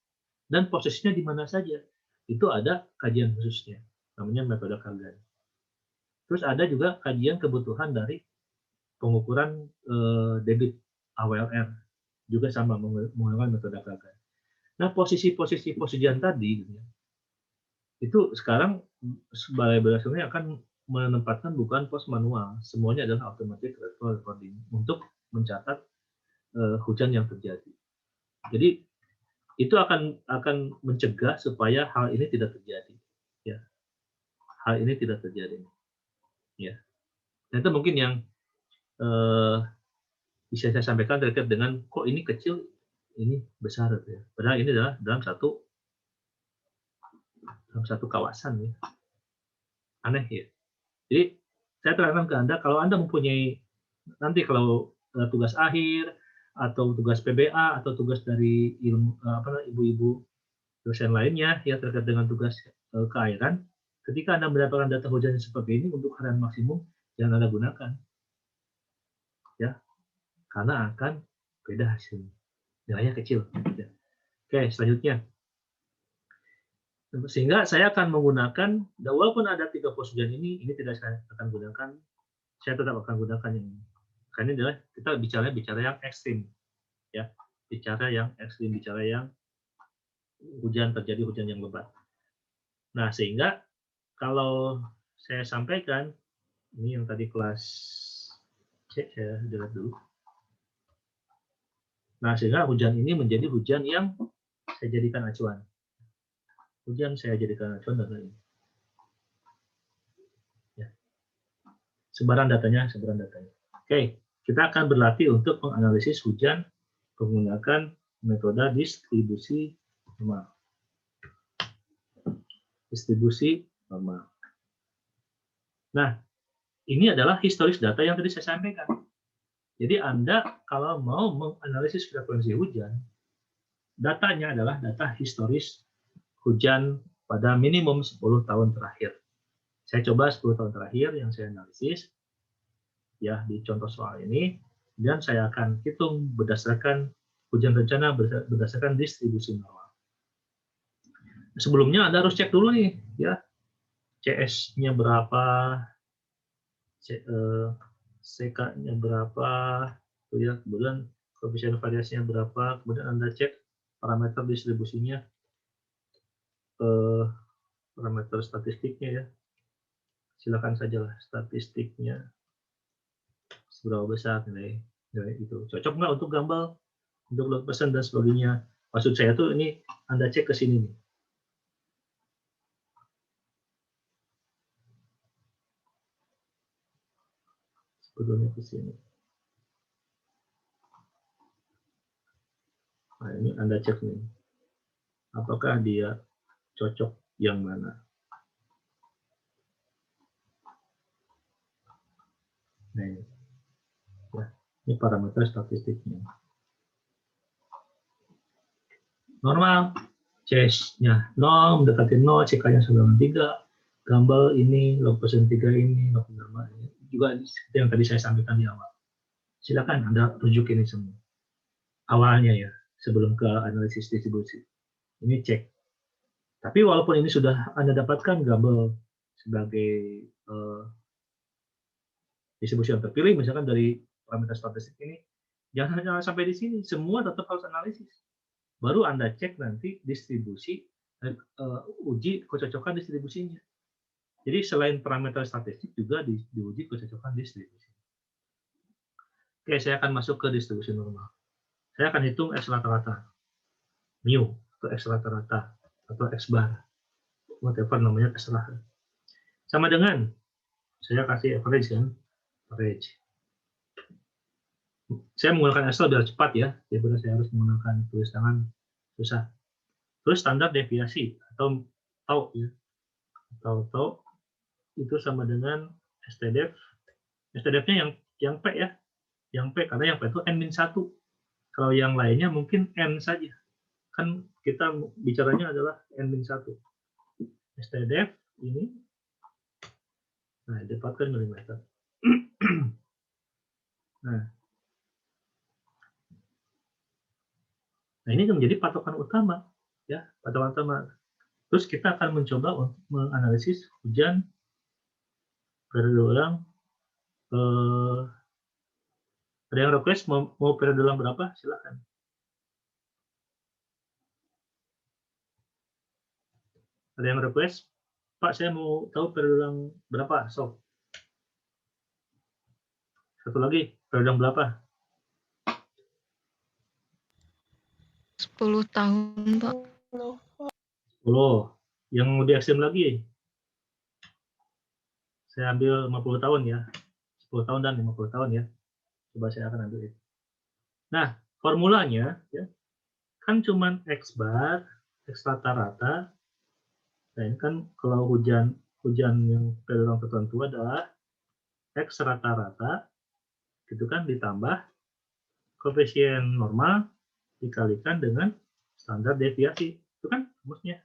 A: dan posisinya di mana saja. Itu ada kajian khususnya, namanya metode Kagan. Terus ada juga kajian kebutuhan dari pengukuran debit AWLR, juga sama menggunakan metode Kagan. Nah, posisi-posisi pos hujan tadi gitu ya, itu sekarang balai-balai sungai akan menempatkan bukan pos manual, semuanya adalah automatic rainfall recording untuk mencatat hujan yang terjadi. Jadi itu akan mencegah supaya hal ini tidak terjadi. Ya, hal ini tidak terjadi. Ya, dan itu mungkin yang bisa saya sampaikan terkait dengan kok ini kecil, ini besar ya. Padahal ini adalah dalam satu kawasan ya. Aneh ya. Jadi saya terangkan ke Anda, kalau Anda mempunyai nanti kalau tugas akhir atau tugas PBA atau tugas dari ibu-ibu dosen lainnya ya terkait dengan tugas keairan, ketika Anda mendapatkan data hujan seperti ini untuk harian maksimum, jangan Anda gunakan, ya, karena akan beda hasilnya, nilainya kecil. Ya. Oke, selanjutnya, sehingga saya akan menggunakan, walaupun ada 3 pos hujan ini tidak saya akan gunakan, saya tetap akan gunakan yang ini. Karena ini adalah kita bicara yang ekstrim, ya, bicara yang ekstrim, bicara yang terjadi hujan yang lebat. Nah, sehingga kalau saya sampaikan, ini yang tadi kelas C, saya lihat dulu. Nah, sehingga hujan ini menjadi hujan yang saya jadikan acuan. Hujan saya jadikan acuan dan lain. sebaran datanya. Oke, kita akan berlatih untuk menganalisis hujan menggunakan metode distribusi normal. Nah, ini adalah historis data yang tadi saya sampaikan. Jadi Anda kalau mau menganalisis frekuensi hujan, datanya adalah data historis hujan pada minimum 10 tahun terakhir. Saya coba 10 tahun terakhir yang saya analisis ya di contoh soal ini, dan saya akan hitung berdasarkan hujan rencana berdasarkan distribusi normal. Sebelumnya Anda harus cek dulu nih ya, CS-nya berapa, CK-nya berapa, ya, kemudian koefisien variasinya berapa, kemudian Anda cek parameter distribusinya, parameter statistiknya ya. Silakan sajalah statistiknya seberapa besar nilai itu. Cocok nggak untuk gambar, untuk load persen dan sebagainya. Maksud saya tuh ini Anda cek ke sini nih. Sebetulnya ke sini. Nah, ini Anda cek nih. Apakah dia cocok yang mana? Nah, ini. Ya, ini parameter statistiknya. Normal, CS-nya 0, mendekati 0, CK-nya 93, gambar ini, log persen 3 ini, log normal ini. Juga seperti yang tadi saya sampaikan di awal. Silakan Anda rujuk ini semua. Awalnya ya, sebelum ke analisis distribusi. Ini cek. Tapi walaupun ini sudah Anda dapatkan gambar sebagai distribusi yang terpilih, misalkan dari parameter statistik ini, jangan sampai di sini. Semua tetap harus analisis. Baru Anda cek nanti distribusi, uji kecocokan distribusinya. Jadi selain parameter statistik juga diuji kecocokan distribusi. Oke, saya akan masuk ke distribusi normal. Saya akan hitung X rata-rata, mu, atau X rata-rata, atau X bar, whatever namanya terserah. Sama dengan, saya kasih average kan, average. Saya menggunakan Excel biar cepat ya, daripada saya harus menggunakan tulis tangan, susah. Terus standar deviasi, atau tau ya, tau itu sama dengan STDF. STDF-nya yang P ya, yang P, karena yang P itu N-1. Kalau yang lainnya mungkin N saja. Kan kita bicaranya adalah N-1. STDF ini, nah, dapatkan milimeter. Nah, ini menjadi patokan utama, ya, patokan utama. Terus kita akan mencoba untuk menganalisis hujan periode ulang. Ada yang request mau periode ulang berapa? Silakan. Ada yang request, Pak, saya mau tahu periode ulang berapa? Sok. Satu lagi, periode ulang berapa?
D: 10 tahun, Pak.
A: 10. Yang mau di ekstrim lagi? Saya ambil 50 tahun ya. 10 tahun dan 50 tahun ya. Coba saya akan ambil itu. Nah, formulanya ya, kan cuman X bar, X rata-rata. Nah, ini kan kalau hujan yang periode ulang tertentu adalah X rata-rata, gitu kan, ditambah koefisien normal dikalikan dengan standar deviasi. Itu kan rumusnya.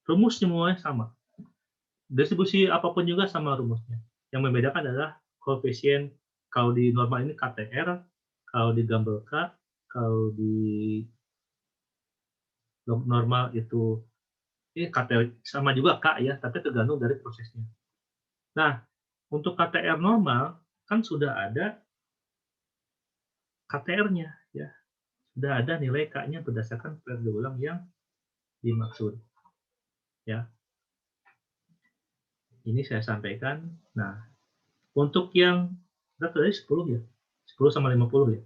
A: Rumus semuanya sama. Distribusi apapun juga sama rumusnya. Yang membedakan adalah koefisien, kalau di normal ini KTR, kalau di gambar K, kalau di log normal itu ini KTR sama juga K ya, tapi tergantung dari prosesnya. Nah, untuk KTR normal kan sudah ada KTR-nya ya. Sudah ada nilai K-nya berdasarkan periode ulang yang dimaksud. Ya. Ini saya sampaikan. Nah, untuk yang tadi 10 ya. 10 sama 50 ya.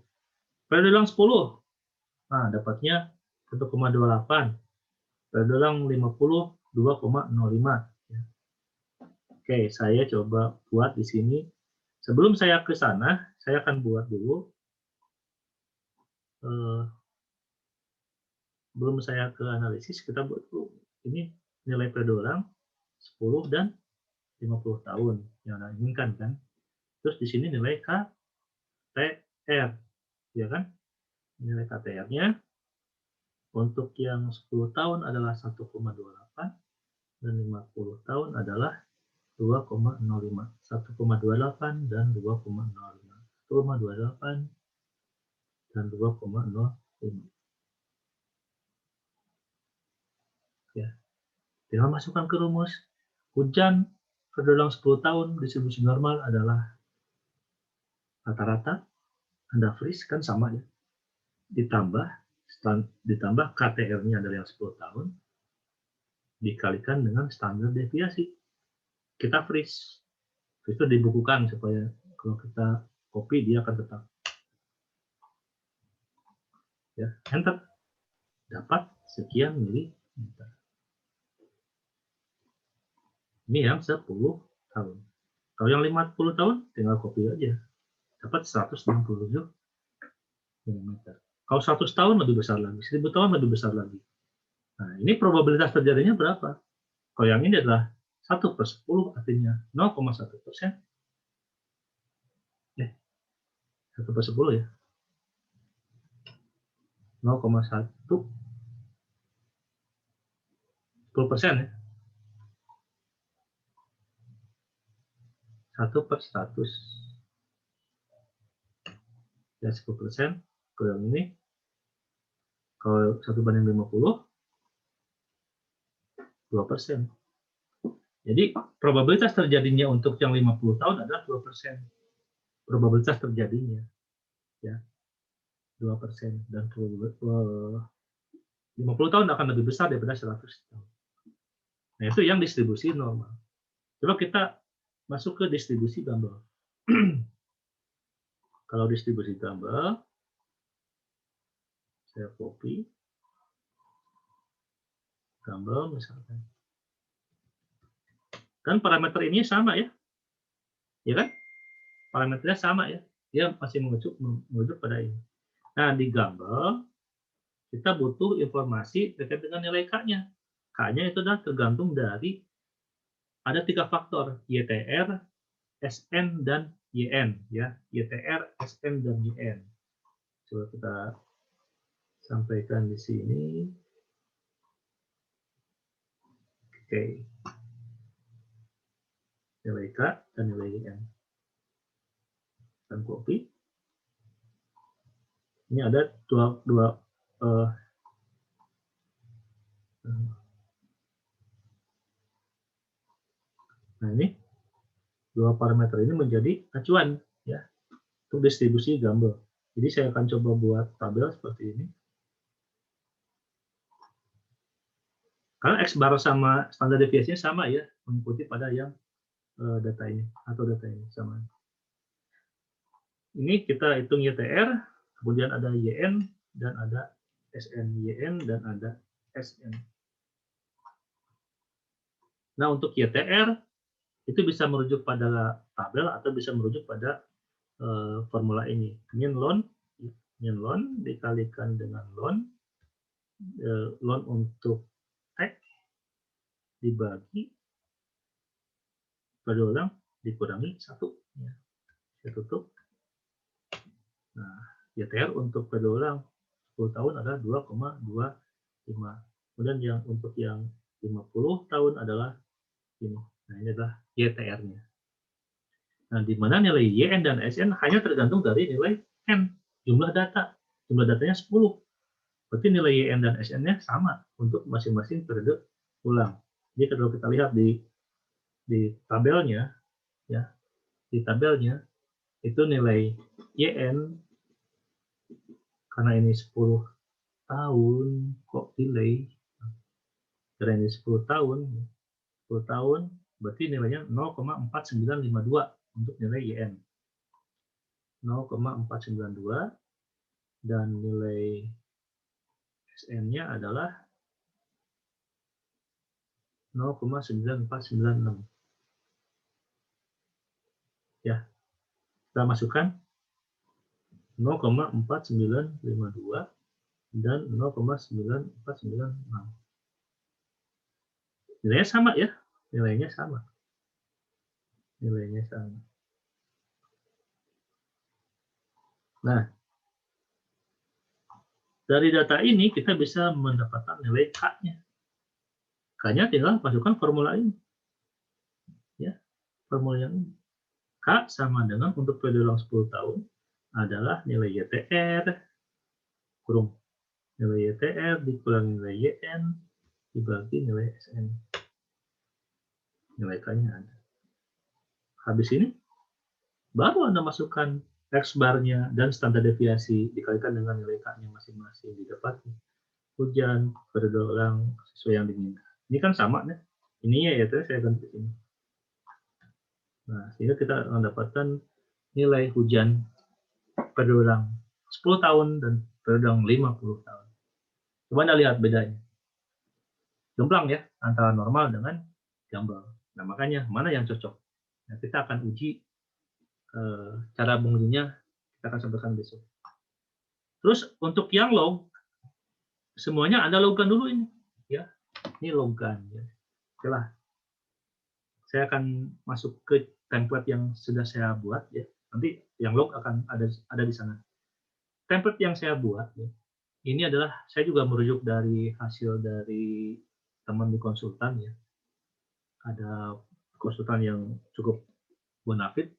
A: Periode ulang 10. Nah, dapatnya 1,28. Periode ulang 50 2,05 ya. Oke, saya coba buat di sini Sebelum saya ke sana, saya akan buat dulu, belum saya ke analisis, kita buat dulu. Ini nilai periode orang 10 dan 50 tahun yang Anda inginkan kan. Terus di sini nilai KTR, ya kan? Nilai KTR-nya untuk yang 10 tahun adalah 1,28 dan 50 tahun adalah 2,05. 1,28 dan 2,05. 1,28 dan 2,05. Ya. Tinggal masukkan ke rumus. Hujan terdalam 10 tahun distribusi normal adalah rata-rata, Anda freeze kan sama ya. Ditambah KTR-nya adalah yang 10 tahun dikalikan dengan standar deviasi. Kita freeze. Itu dibukukan supaya kalau kita copy dia akan tetap. Ya, enter. Dapat sekian milimeter. Ini yang 10 tahun. Kalau yang 50 tahun tinggal copy aja. Dapat 167 mm. Kalau 100 tahun lebih besar lagi, 1000 tahun lebih besar lagi. Nah, ini probabilitas terjadinya berapa? Kalau yang ini adalah 1/10, artinya 0,1%. 1/10 ya. 0,1, 10% ya. 1/100. Ya 10%. Kalau yang ini, kalau 1/50, 2%. Jadi probabilitas terjadinya untuk yang 50 tahun adalah 2%. Probabilitas terjadinya ya 2%, dan 50 tahun akan lebih besar daripada 100 tahun. Nah, itu yang distribusi normal. Coba kita masuk ke distribusi Gumbel. Kalau distribusi Gumbel, saya copy Gumbel misalkan. Kan parameter ini sama ya. Ya kan? Parameternya sama ya. Dia masih merujuk pada ini. Nah, di Gumbel kita butuh informasi terkait dengan nilai K-nya. K-nya itu adalah tergantung dari ada 3 faktor, YTR, SN, dan YN ya. YTR, SN, dan YN. Coba kita sampaikan di sini. Oke. Nilai K dan nilai YN. Dan copy. Ini ada dua nah ini dua parameter ini menjadi acuan ya untuk distribusi Gumbel. Jadi saya akan coba buat tabel seperti ini. Karena X bar sama standar deviasinya sama ya, mengikuti pada yang data ini atau data ini sama. Ini kita hitung YTR, kemudian ada YN dan ada SN, YN dan ada SN. Nah, untuk YTR itu bisa merujuk pada tabel atau bisa merujuk pada formula ini. Mean loan dikalikan dengan loan untuk X dibagi pada orang dikurangi 1. Ya. Saya tutup. Nah, YTR untuk pada orang 10 tahun adalah 2,25. Kemudian yang untuk yang 50 tahun adalah ini. Nah, ini adalah YTR-nya. Nah, di mana nilai YN dan SN hanya tergantung dari nilai N, jumlah data. Jumlah datanya 10. Berarti nilai YN dan SN-nya sama untuk masing-masing periode ulang. Jadi kalau kita lihat di tabelnya, ya, di tabelnya itu nilai YN karena ini 10 tahun kok delay, karena ini 10 tahun berarti nilainya 0,4952 untuk nilai YN. 0,492 dan nilai SN-nya adalah 0,9496. Ya. kita masukkan 0,4952 dan 0,9496. Nilainya sama ya, nilainya sama. Nah, dari data ini kita bisa mendapatkan nilai K-nya. K-nya tinggal masukkan formula ini. Ya, formula yang ini. K sama dengan untuk periode ulang 10 tahun adalah nilai YTR kurung nilai YTR dikurangi nilai YN dibagi nilai SN. Nilai K-nya ada. Habis ini baru Anda masukkan X bar-nya dan standar deviasi dikalikan dengan nilai K-nya masing-masing didapati hujan periode ulang sesuai yang diinginkan. Ini kan sama nih. Ininya ya saya ganti sini. Nah, sehingga kita mendapatkan nilai hujan periode ulang 10 tahun dan periode ulang 50 tahun. Coba Anda lihat bedanya. Gemplang ya antara normal dengan jambal. Nah, makanya mana yang cocok? Nah, kita akan uji cara mengujinya, kita akan sampaikan besok. Terus untuk yang log, semuanya Anda logkan dulu ini. Ya, ini logkan. Ya. Oke, saya akan masuk ke template yang sudah saya buat. Ya. Nanti yang log akan ada di sana. Template yang saya buat, ya, ini adalah saya juga merujuk dari hasil dari teman di konsultan. Ya. Ada konsultan yang cukup bonafit.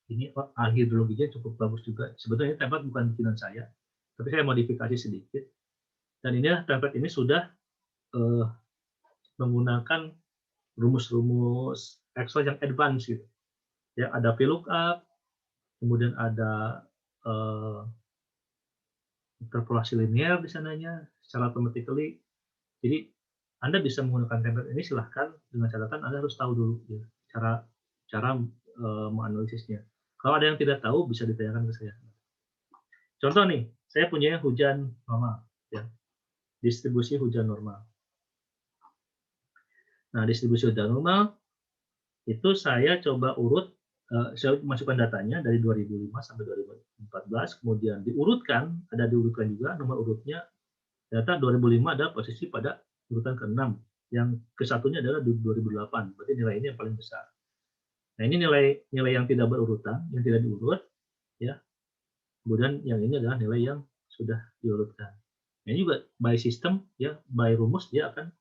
A: Ini hidrologinya cukup bagus juga. Sebetulnya template bukan bikinan saya, tapi saya modifikasi sedikit. Dan ini template ini sudah menggunakan rumus-rumus Excel yang advance gitu. Ya, ada VLOOKUP, kemudian ada interpolasi linear di sananya secara automatically. Jadi Anda bisa menggunakan template ini, silahkan, dengan catatan Anda harus tahu dulu ya, cara menganalisisnya. Kalau ada yang tidak tahu bisa ditanyakan ke saya. Contoh nih, saya punya hujan normal, ya, distribusi hujan normal. Nah, distribusi hujan normal itu saya coba urut, saya masukkan datanya dari 2005 sampai 2014, kemudian diurutkan, ada diurutkan juga nomor urutnya. Data 2005 ada posisi pada urutan ke-6, yang ke-1-nya adalah 2008, berarti nilai ini yang paling besar. Nah, ini nilai yang tidak berurutan, yang tidak diurut, ya. Kemudian yang ini adalah nilai yang sudah diurutkan. Nah, ini juga by system, ya, by rumus dia akan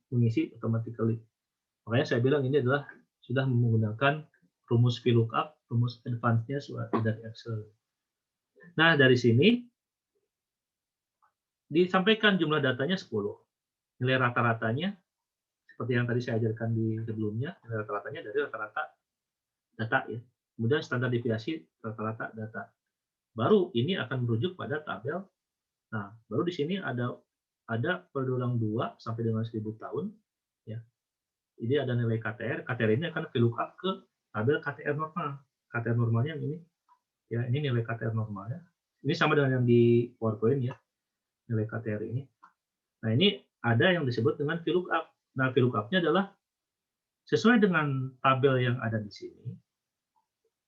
A: mengisi automatically. Makanya saya bilang ini adalah sudah menggunakan rumus VLOOKUP, rumus advance-nya dari Excel. Nah, dari sini disampaikan jumlah datanya 10. Nilai rata-ratanya, seperti yang tadi saya ajarkan di sebelumnya, nilai rata-ratanya dari rata-rata data. Ya. Kemudian standar deviasi rata-rata data. Baru ini akan merujuk pada tabel. Nah, baru di sini ada periode ulang 2 sampai dengan 1000 tahun. Ya. Jadi ada nilai KTR. KTR ini akan VLOOKUP ke tabel KTR normal. KTR normalnya yang ini. Ya, ini nilai KTR normalnya. Ini sama dengan yang di PowerPoint ya. Nilai KTR ini. Nah, ini ada yang disebut dengan VLOOKUP. Nah, VLOOKUP-nya adalah sesuai dengan tabel yang ada di sini.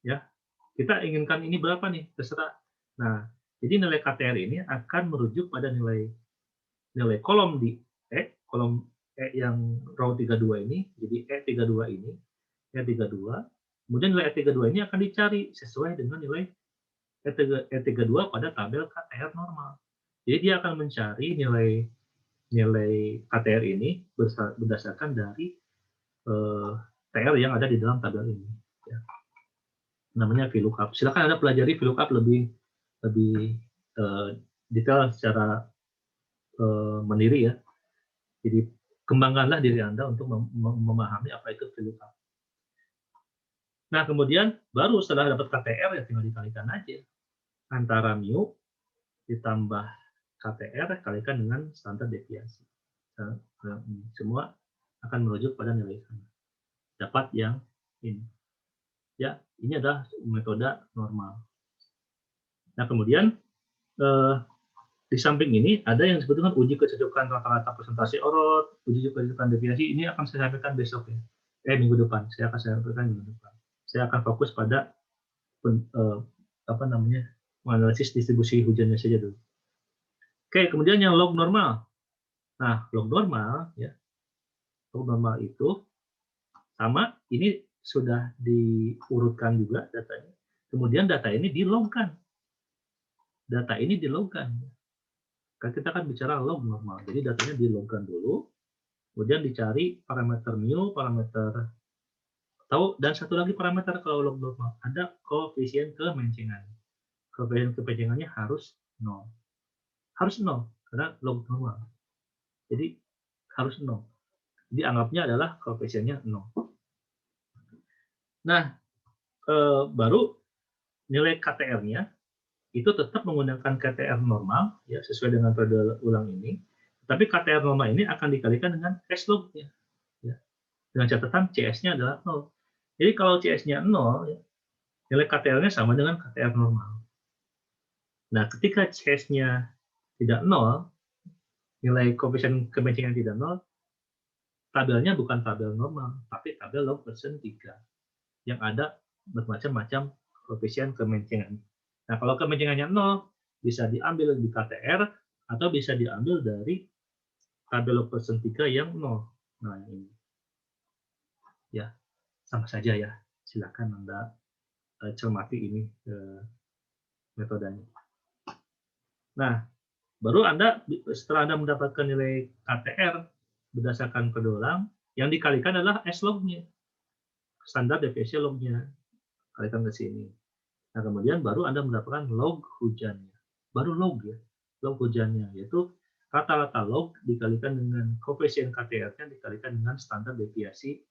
A: Ya, kita inginkan ini berapa nih? Terserah. Nah, jadi nilai KTR ini akan merujuk pada nilai kolom di kolom yang row 32 ini, jadi E32 ini, E32. Kemudian nilai E32 ini akan dicari sesuai dengan nilai E32 pada tabel KTR normal. Jadi dia akan mencari nilai KTR ini berdasarkan dari TR yang ada di dalam tabel ini. Ya. Namanya VLOOKUP. Silakan Anda pelajari VLOOKUP lebih detail secara mandiri ya. Jadi kembangkanlah diri Anda untuk memahami apa itu VLOOKUP. Nah, kemudian baru setelah dapat KTR ya tinggal dikalikan aja antara mu ditambah KTR kalikan dengan standar deviasi. Semua akan merujuk pada nilai sama. Dapat yang ini. Ya, ini adalah metode normal. Nah, kemudian di samping ini ada yang disebut dengan uji kecocokan rata-rata presentasi orot, uji kecocokan deviasi. Ini akan saya sampaikan besok ya. Minggu depan. Saya akan sampaikan minggu depan. Saya akan fokus pada menganalisis distribusi hujannya saja dulu. Oke, kemudian yang log normal. Nah, log normal ya. Log normal itu sama, ini sudah diurutkan juga datanya. Kemudian data ini dilogkan. Data ini dilogkan. Kan kita kan bicara log normal. Jadi datanya dilogkan dulu, kemudian dicari parameter mu, parameter tahu, dan satu lagi parameter kalau log normal, ada koefisien kemencengan. Koefisien kemencengannya harus 0. Harus 0 karena log normal. Jadi harus 0. Jadi anggapnya adalah koefisiennya 0. Nah, baru nilai KTR-nya itu tetap menggunakan KTR normal ya, sesuai dengan periode ulang ini. Tapi KTR normal ini akan dikalikan dengan S-log-nya. Ya. Dengan catatan CS-nya adalah 0. Jadi kalau CS-nya 0, ya, nilai KTR-nya sama dengan KTR normal. Nah, ketika CS-nya tidak 0, nilai koefisien kemencengan tidak 0, tabelnya bukan tabel normal, tapi tabel log persen 3. Yang ada bermacam-macam koefisien kemencengan. Nah, kalau kemencengannya 0, bisa diambil di KTR, atau bisa diambil dari tabel log persen 3 yang 0. Nah, ini. Ya, sama saja ya. Silakan Anda cermati ini metodenya. Nah, baru setelah Anda mendapatkan nilai KTR berdasarkan periode ulang, yang dikalikan adalah S-log-nya. Standar deviasi log-nya. Kalikan ke sini. Nah, kemudian baru Anda mendapatkan log hujannya. Baru log ya. Log hujannya, yaitu rata-rata log dikalikan dengan koefisien KTR-nya dikalikan dengan standar deviasi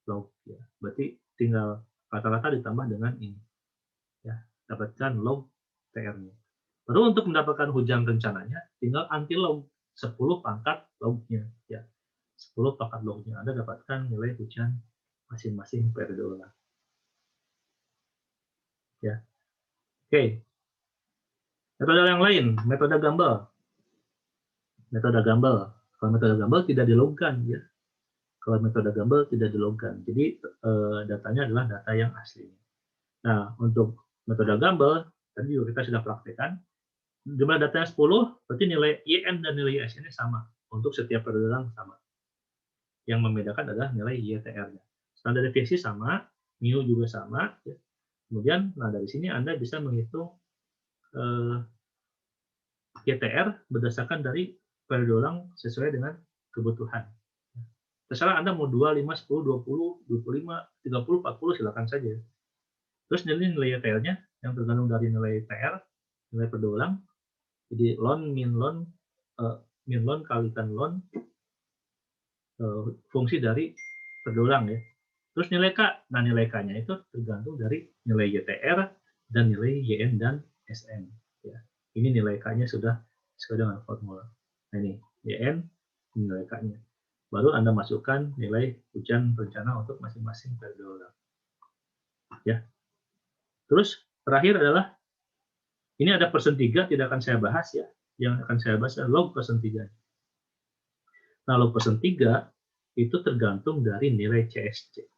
A: log. Ya. Berarti tinggal rata-rata ditambah dengan ini. Ya, dapatkan log TR-nya. Baru untuk mendapatkan hujan rencananya, tinggal anti log 10 pangkat lognya. Ya. 10 pangkat lognya. Anda dapatkan nilai hujan masing-masing periode ulang. Ya. Oke. Metode yang lain, metode Gumbel. Metode Gumbel. Kalau metode Gumbel tidak dilogkan, ya. Kalau metode Gumbel tidak dilogkan. Jadi datanya adalah data yang asli. Nah, untuk metode Gumbel, tadi juga kita sudah praktekkan. Jumlah datanya 10, berarti nilai YN dan nilai YS ini sama. Untuk setiap periode ulang sama. Yang membedakan adalah nilai YTR-nya. Standar deviasi sama, mu juga sama. Ya. Kemudian, nah dari sini Anda bisa menghitung YTR berdasarkan dari periode ulang sesuai dengan kebutuhan. Terserah Anda mau 2, 5, 10, 20, 25, 30, 40, silakan saja. Terus nilai YTR-nya yang tergantung dari nilai TR, nilai periode ulang. Jadi min lon kalikan lon fungsi dari periode ulang ya. Terus nilai K, nah nilai K-nya itu tergantung dari nilai YTR dan nilai YN dan SN. Ya. Ini nilai K-nya sudah sesuai dengan formula. Nah ini YN, nilai K-nya. Baru Anda masukkan nilai hujan rencana untuk masing-masing periode ulang. Ya. Terus terakhir adalah ini ada persen 3, tidak akan saya bahas ya. Yang akan saya bahas adalah log persen 3. Nah, log persen 3 itu tergantung dari nilai CS-nya.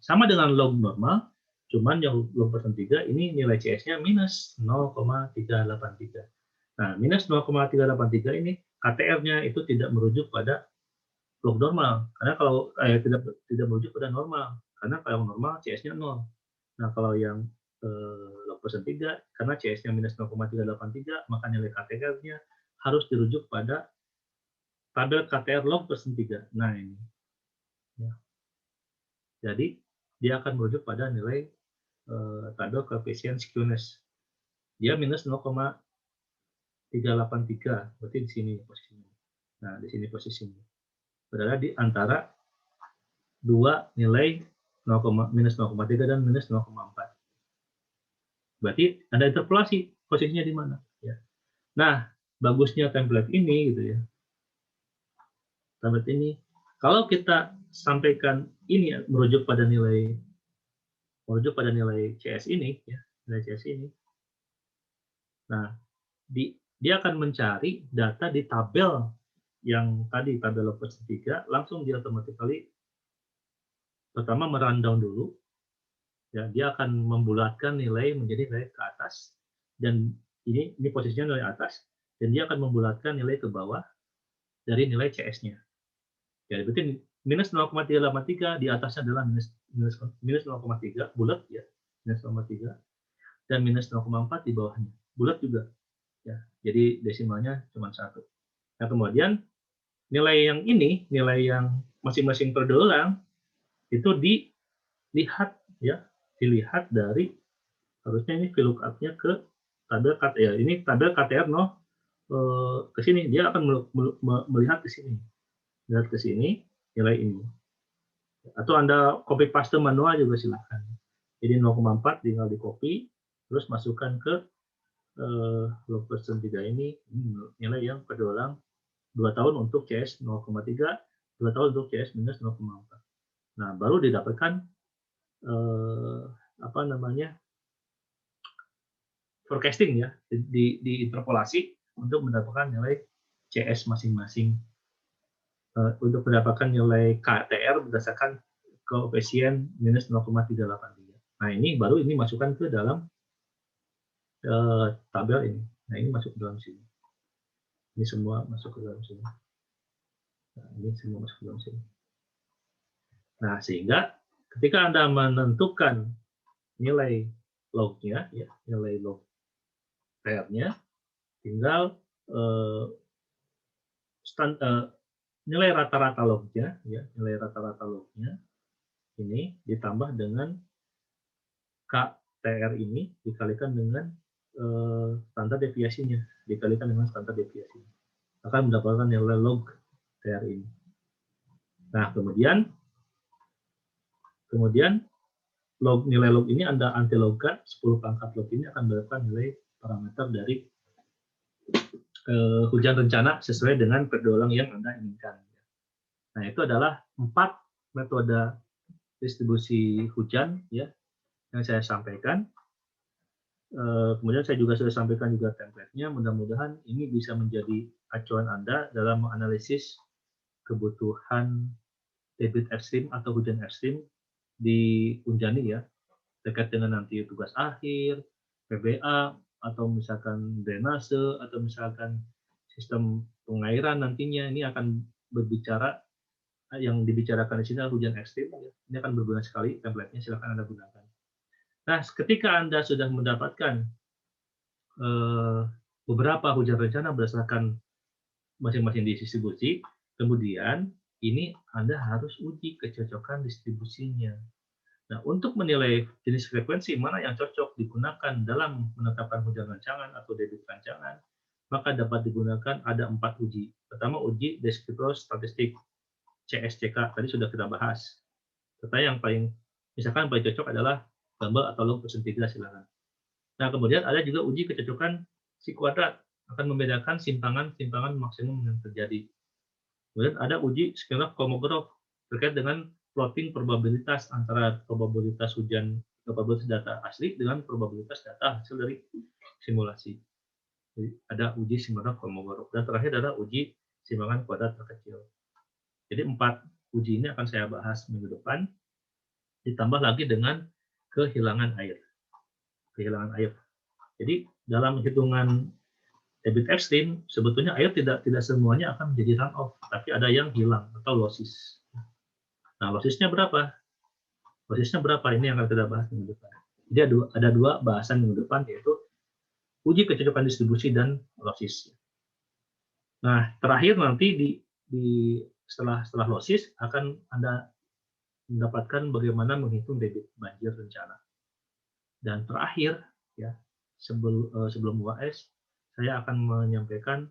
A: Sama dengan log normal, cuman yang log persen 3 ini nilai CS-nya minus 0,383. Nah, minus 0,383 ini KTR-nya itu tidak merujuk pada log normal. Karena kalau tidak merujuk pada normal. Karena kalau normal CS-nya 0. Nah, kalau yang log persen 3, karena CS-nya minus 0,383, maka nilai KTR-nya harus dirujuk pada tabel KTR log persen 3. Nah, ini. Ya. Jadi, dia akan merujuk pada nilai tabel koefisien skewness. Dia minus 0,383, berarti di sini posisinya. Nah, di sini posisinya. Berada di antara dua nilai minus 0,3 dan minus 0,4. Berarti Anda interpolasi posisinya di mana. Ya. Nah, bagusnya template ini gitu ya. Template ini, kalau kita sampaikan ini merujuk pada nilai CS ini, ya, nilai CS ini. Nah, dia akan mencari data di tabel yang tadi tabel log persen 3, langsung dia automatically pertama merundown dulu Ya, dia akan membulatkan nilai menjadi nilai ke atas, dan ini posisinya nilai atas, dan dia akan membulatkan nilai ke bawah dari nilai CS-nya. Ya, berarti minus 0,383 di atasnya adalah minus 0,3 bulat ya, minus 0,3, dan minus 0,4 di bawahnya bulat juga ya. Jadi desimalnya cuma 1. Nah, kemudian nilai yang ini, nilai yang masing-masing per dolar itu dilihat ya, dilihat dari, harusnya ini VLOOKUP-nya ke tabel KTR. Ini tabel KTR ke sini, dia akan melihat ke sini. Lihat ke sini, nilai ini. Atau Anda copy paste manual juga silakan. Jadi 0,4 tinggal di copy, terus masukkan ke log persen 3 ini nilai yang pedolang 2 tahun untuk CS 0,3, 2 tahun untuk CS minus 0,4. Nah, baru didapatkan apa namanya, forecasting ya, diinterpolasi untuk mendapatkan nilai CS masing-masing, untuk mendapatkan nilai KTR berdasarkan koefisien minus 0,383. Nah, ini baru ini masukkan ke dalam tabel ini. Nah, ini masuk ke dalam sini. Ini semua masuk ke dalam sini. Nah, ini semua masuk ke dalam sini. Nah, sehingga ketika Anda menentukan nilai lognya, ya, nilai log TR-nya, tinggal nilai rata-rata lognya, ya, nilai rata-rata lognya ini ditambah dengan KTR ini dikalikan dengan standar deviasinya, dikalikan dengan standar deviasinya, akan mendapatkan nilai log TR ini. Nah, kemudian nilai log ini Anda antilogkan 10 pangkat log ini akan mendapatkan nilai parameter dari hujan rencana sesuai dengan perdolang yang Anda inginkan. Nah, itu adalah 4 metode distribusi hujan ya yang saya sampaikan. Kemudian saya juga sudah sampaikan juga template-nya. Mudah-mudahan ini bisa menjadi acuan Anda dalam menganalisis kebutuhan debit ekstrim atau hujan ekstrim di Unjani ya, terkait dengan nanti tugas akhir, PBA, atau misalkan drainase, atau misalkan sistem pengairan nantinya. Ini akan berbicara, yang dibicarakan di sini adalah hujan ekstrim. Ini akan berguna sekali template-nya, silakan Anda gunakan. Nah, ketika Anda sudah mendapatkan beberapa hujan rencana berdasarkan masing-masing distribusi, kemudian ini Anda harus uji kecocokan distribusinya. Nah, untuk menilai jenis frekuensi mana yang cocok digunakan dalam menetapkan hujan rancangan atau debit rancangan, maka dapat digunakan ada 4 uji. Pertama, uji deskriptor statistik CSCK, tadi sudah kita bahas. Serta yang paling, misalkan paling cocok adalah gambar atau log persen 3, silakan. Nah, kemudian ada juga uji kecocokan si kuadrat, akan membedakan simpangan maksimum yang terjadi. Kemudian ada uji scalar Kolmogorov terkait dengan plotting probabilitas antara probabilitas hujan, probabilitas data asli dengan probabilitas data hasil dari simulasi. Jadi ada uji simpangan Kolmogorov, dan terakhir ada uji simpangan kuadrat terkecil. Jadi 4 uji ini akan saya bahas minggu depan, ditambah lagi dengan kehilangan air. Jadi dalam hitungan debit ekstrim, sebetulnya air tidak semuanya akan menjadi run off, tapi ada yang hilang atau losses. Nah, lossesnya berapa? Ini yang akan kita bahas minggu depan. Jadi ada 2 bahasan minggu depan, yaitu uji kecocokan distribusi dan losses. Nah, terakhir nanti setelah losses akan Anda mendapatkan bagaimana menghitung debit banjir rencana. Dan terakhir ya, sebelum UAS, saya akan menyampaikan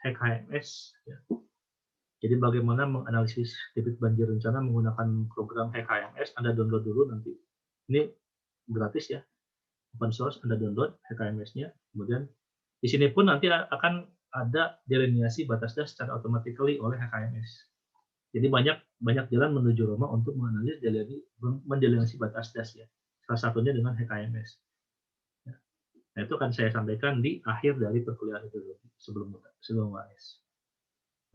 A: hack HMS ya. Jadi bagaimana menganalisis debit banjir rencana menggunakan program hack HMS. Anda download dulu nanti. Ini gratis ya, open source. Anda download hack HMS-nya. Kemudian di sini pun nanti akan ada delineasi batas das secara automatically oleh hack HMS. Jadi banyak jalan menuju Roma untuk mendelineasi batas das ya. Salah satunya dengan hack HMS. Nah, itu akan saya sampaikan di akhir dari perkuliahan hidrologi sebelum UAS.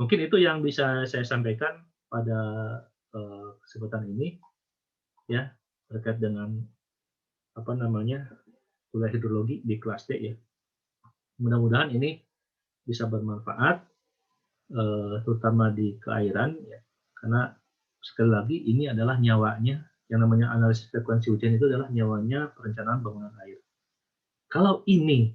A: Mungkin itu yang bisa saya sampaikan pada kesempatan ini ya, terkait dengan kuliah hidrologi di kelas D ya. Mudah-mudahan ini bisa bermanfaat, terutama di keairan ya, karena sekali lagi ini adalah nyawanya, yang namanya analisis frekuensi hujan itu adalah nyawanya perencanaan bangunan air. Kalau ini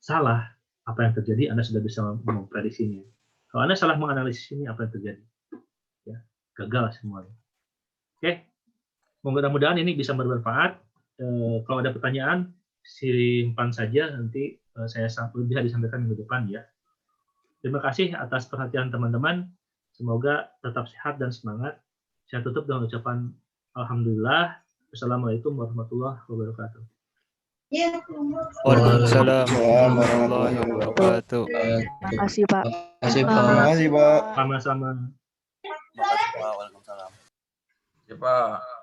A: salah, apa yang terjadi Anda sudah bisa memprediksinya. Kalau Anda salah menganalisis ini, apa yang terjadi? Ya, gagal semuanya. Oke, mudah-mudahan ini bisa bermanfaat. Kalau ada pertanyaan, simpan saja, nanti saya bisa disampaikan minggu depan ya. Terima kasih atas perhatian teman-teman. Semoga tetap sehat dan semangat. Saya tutup dengan ucapan Alhamdulillah. Wassalamualaikum warahmatullahi wabarakatuh.
B: Waalaikumsalam warahmatullahi wabarakatuh.
D: Terima kasih, Pak.
C: Terima kasih, Pak.
A: Sama-sama.
B: Terima kasih Pak. Waalaikumsalam.
E: Ya Pak.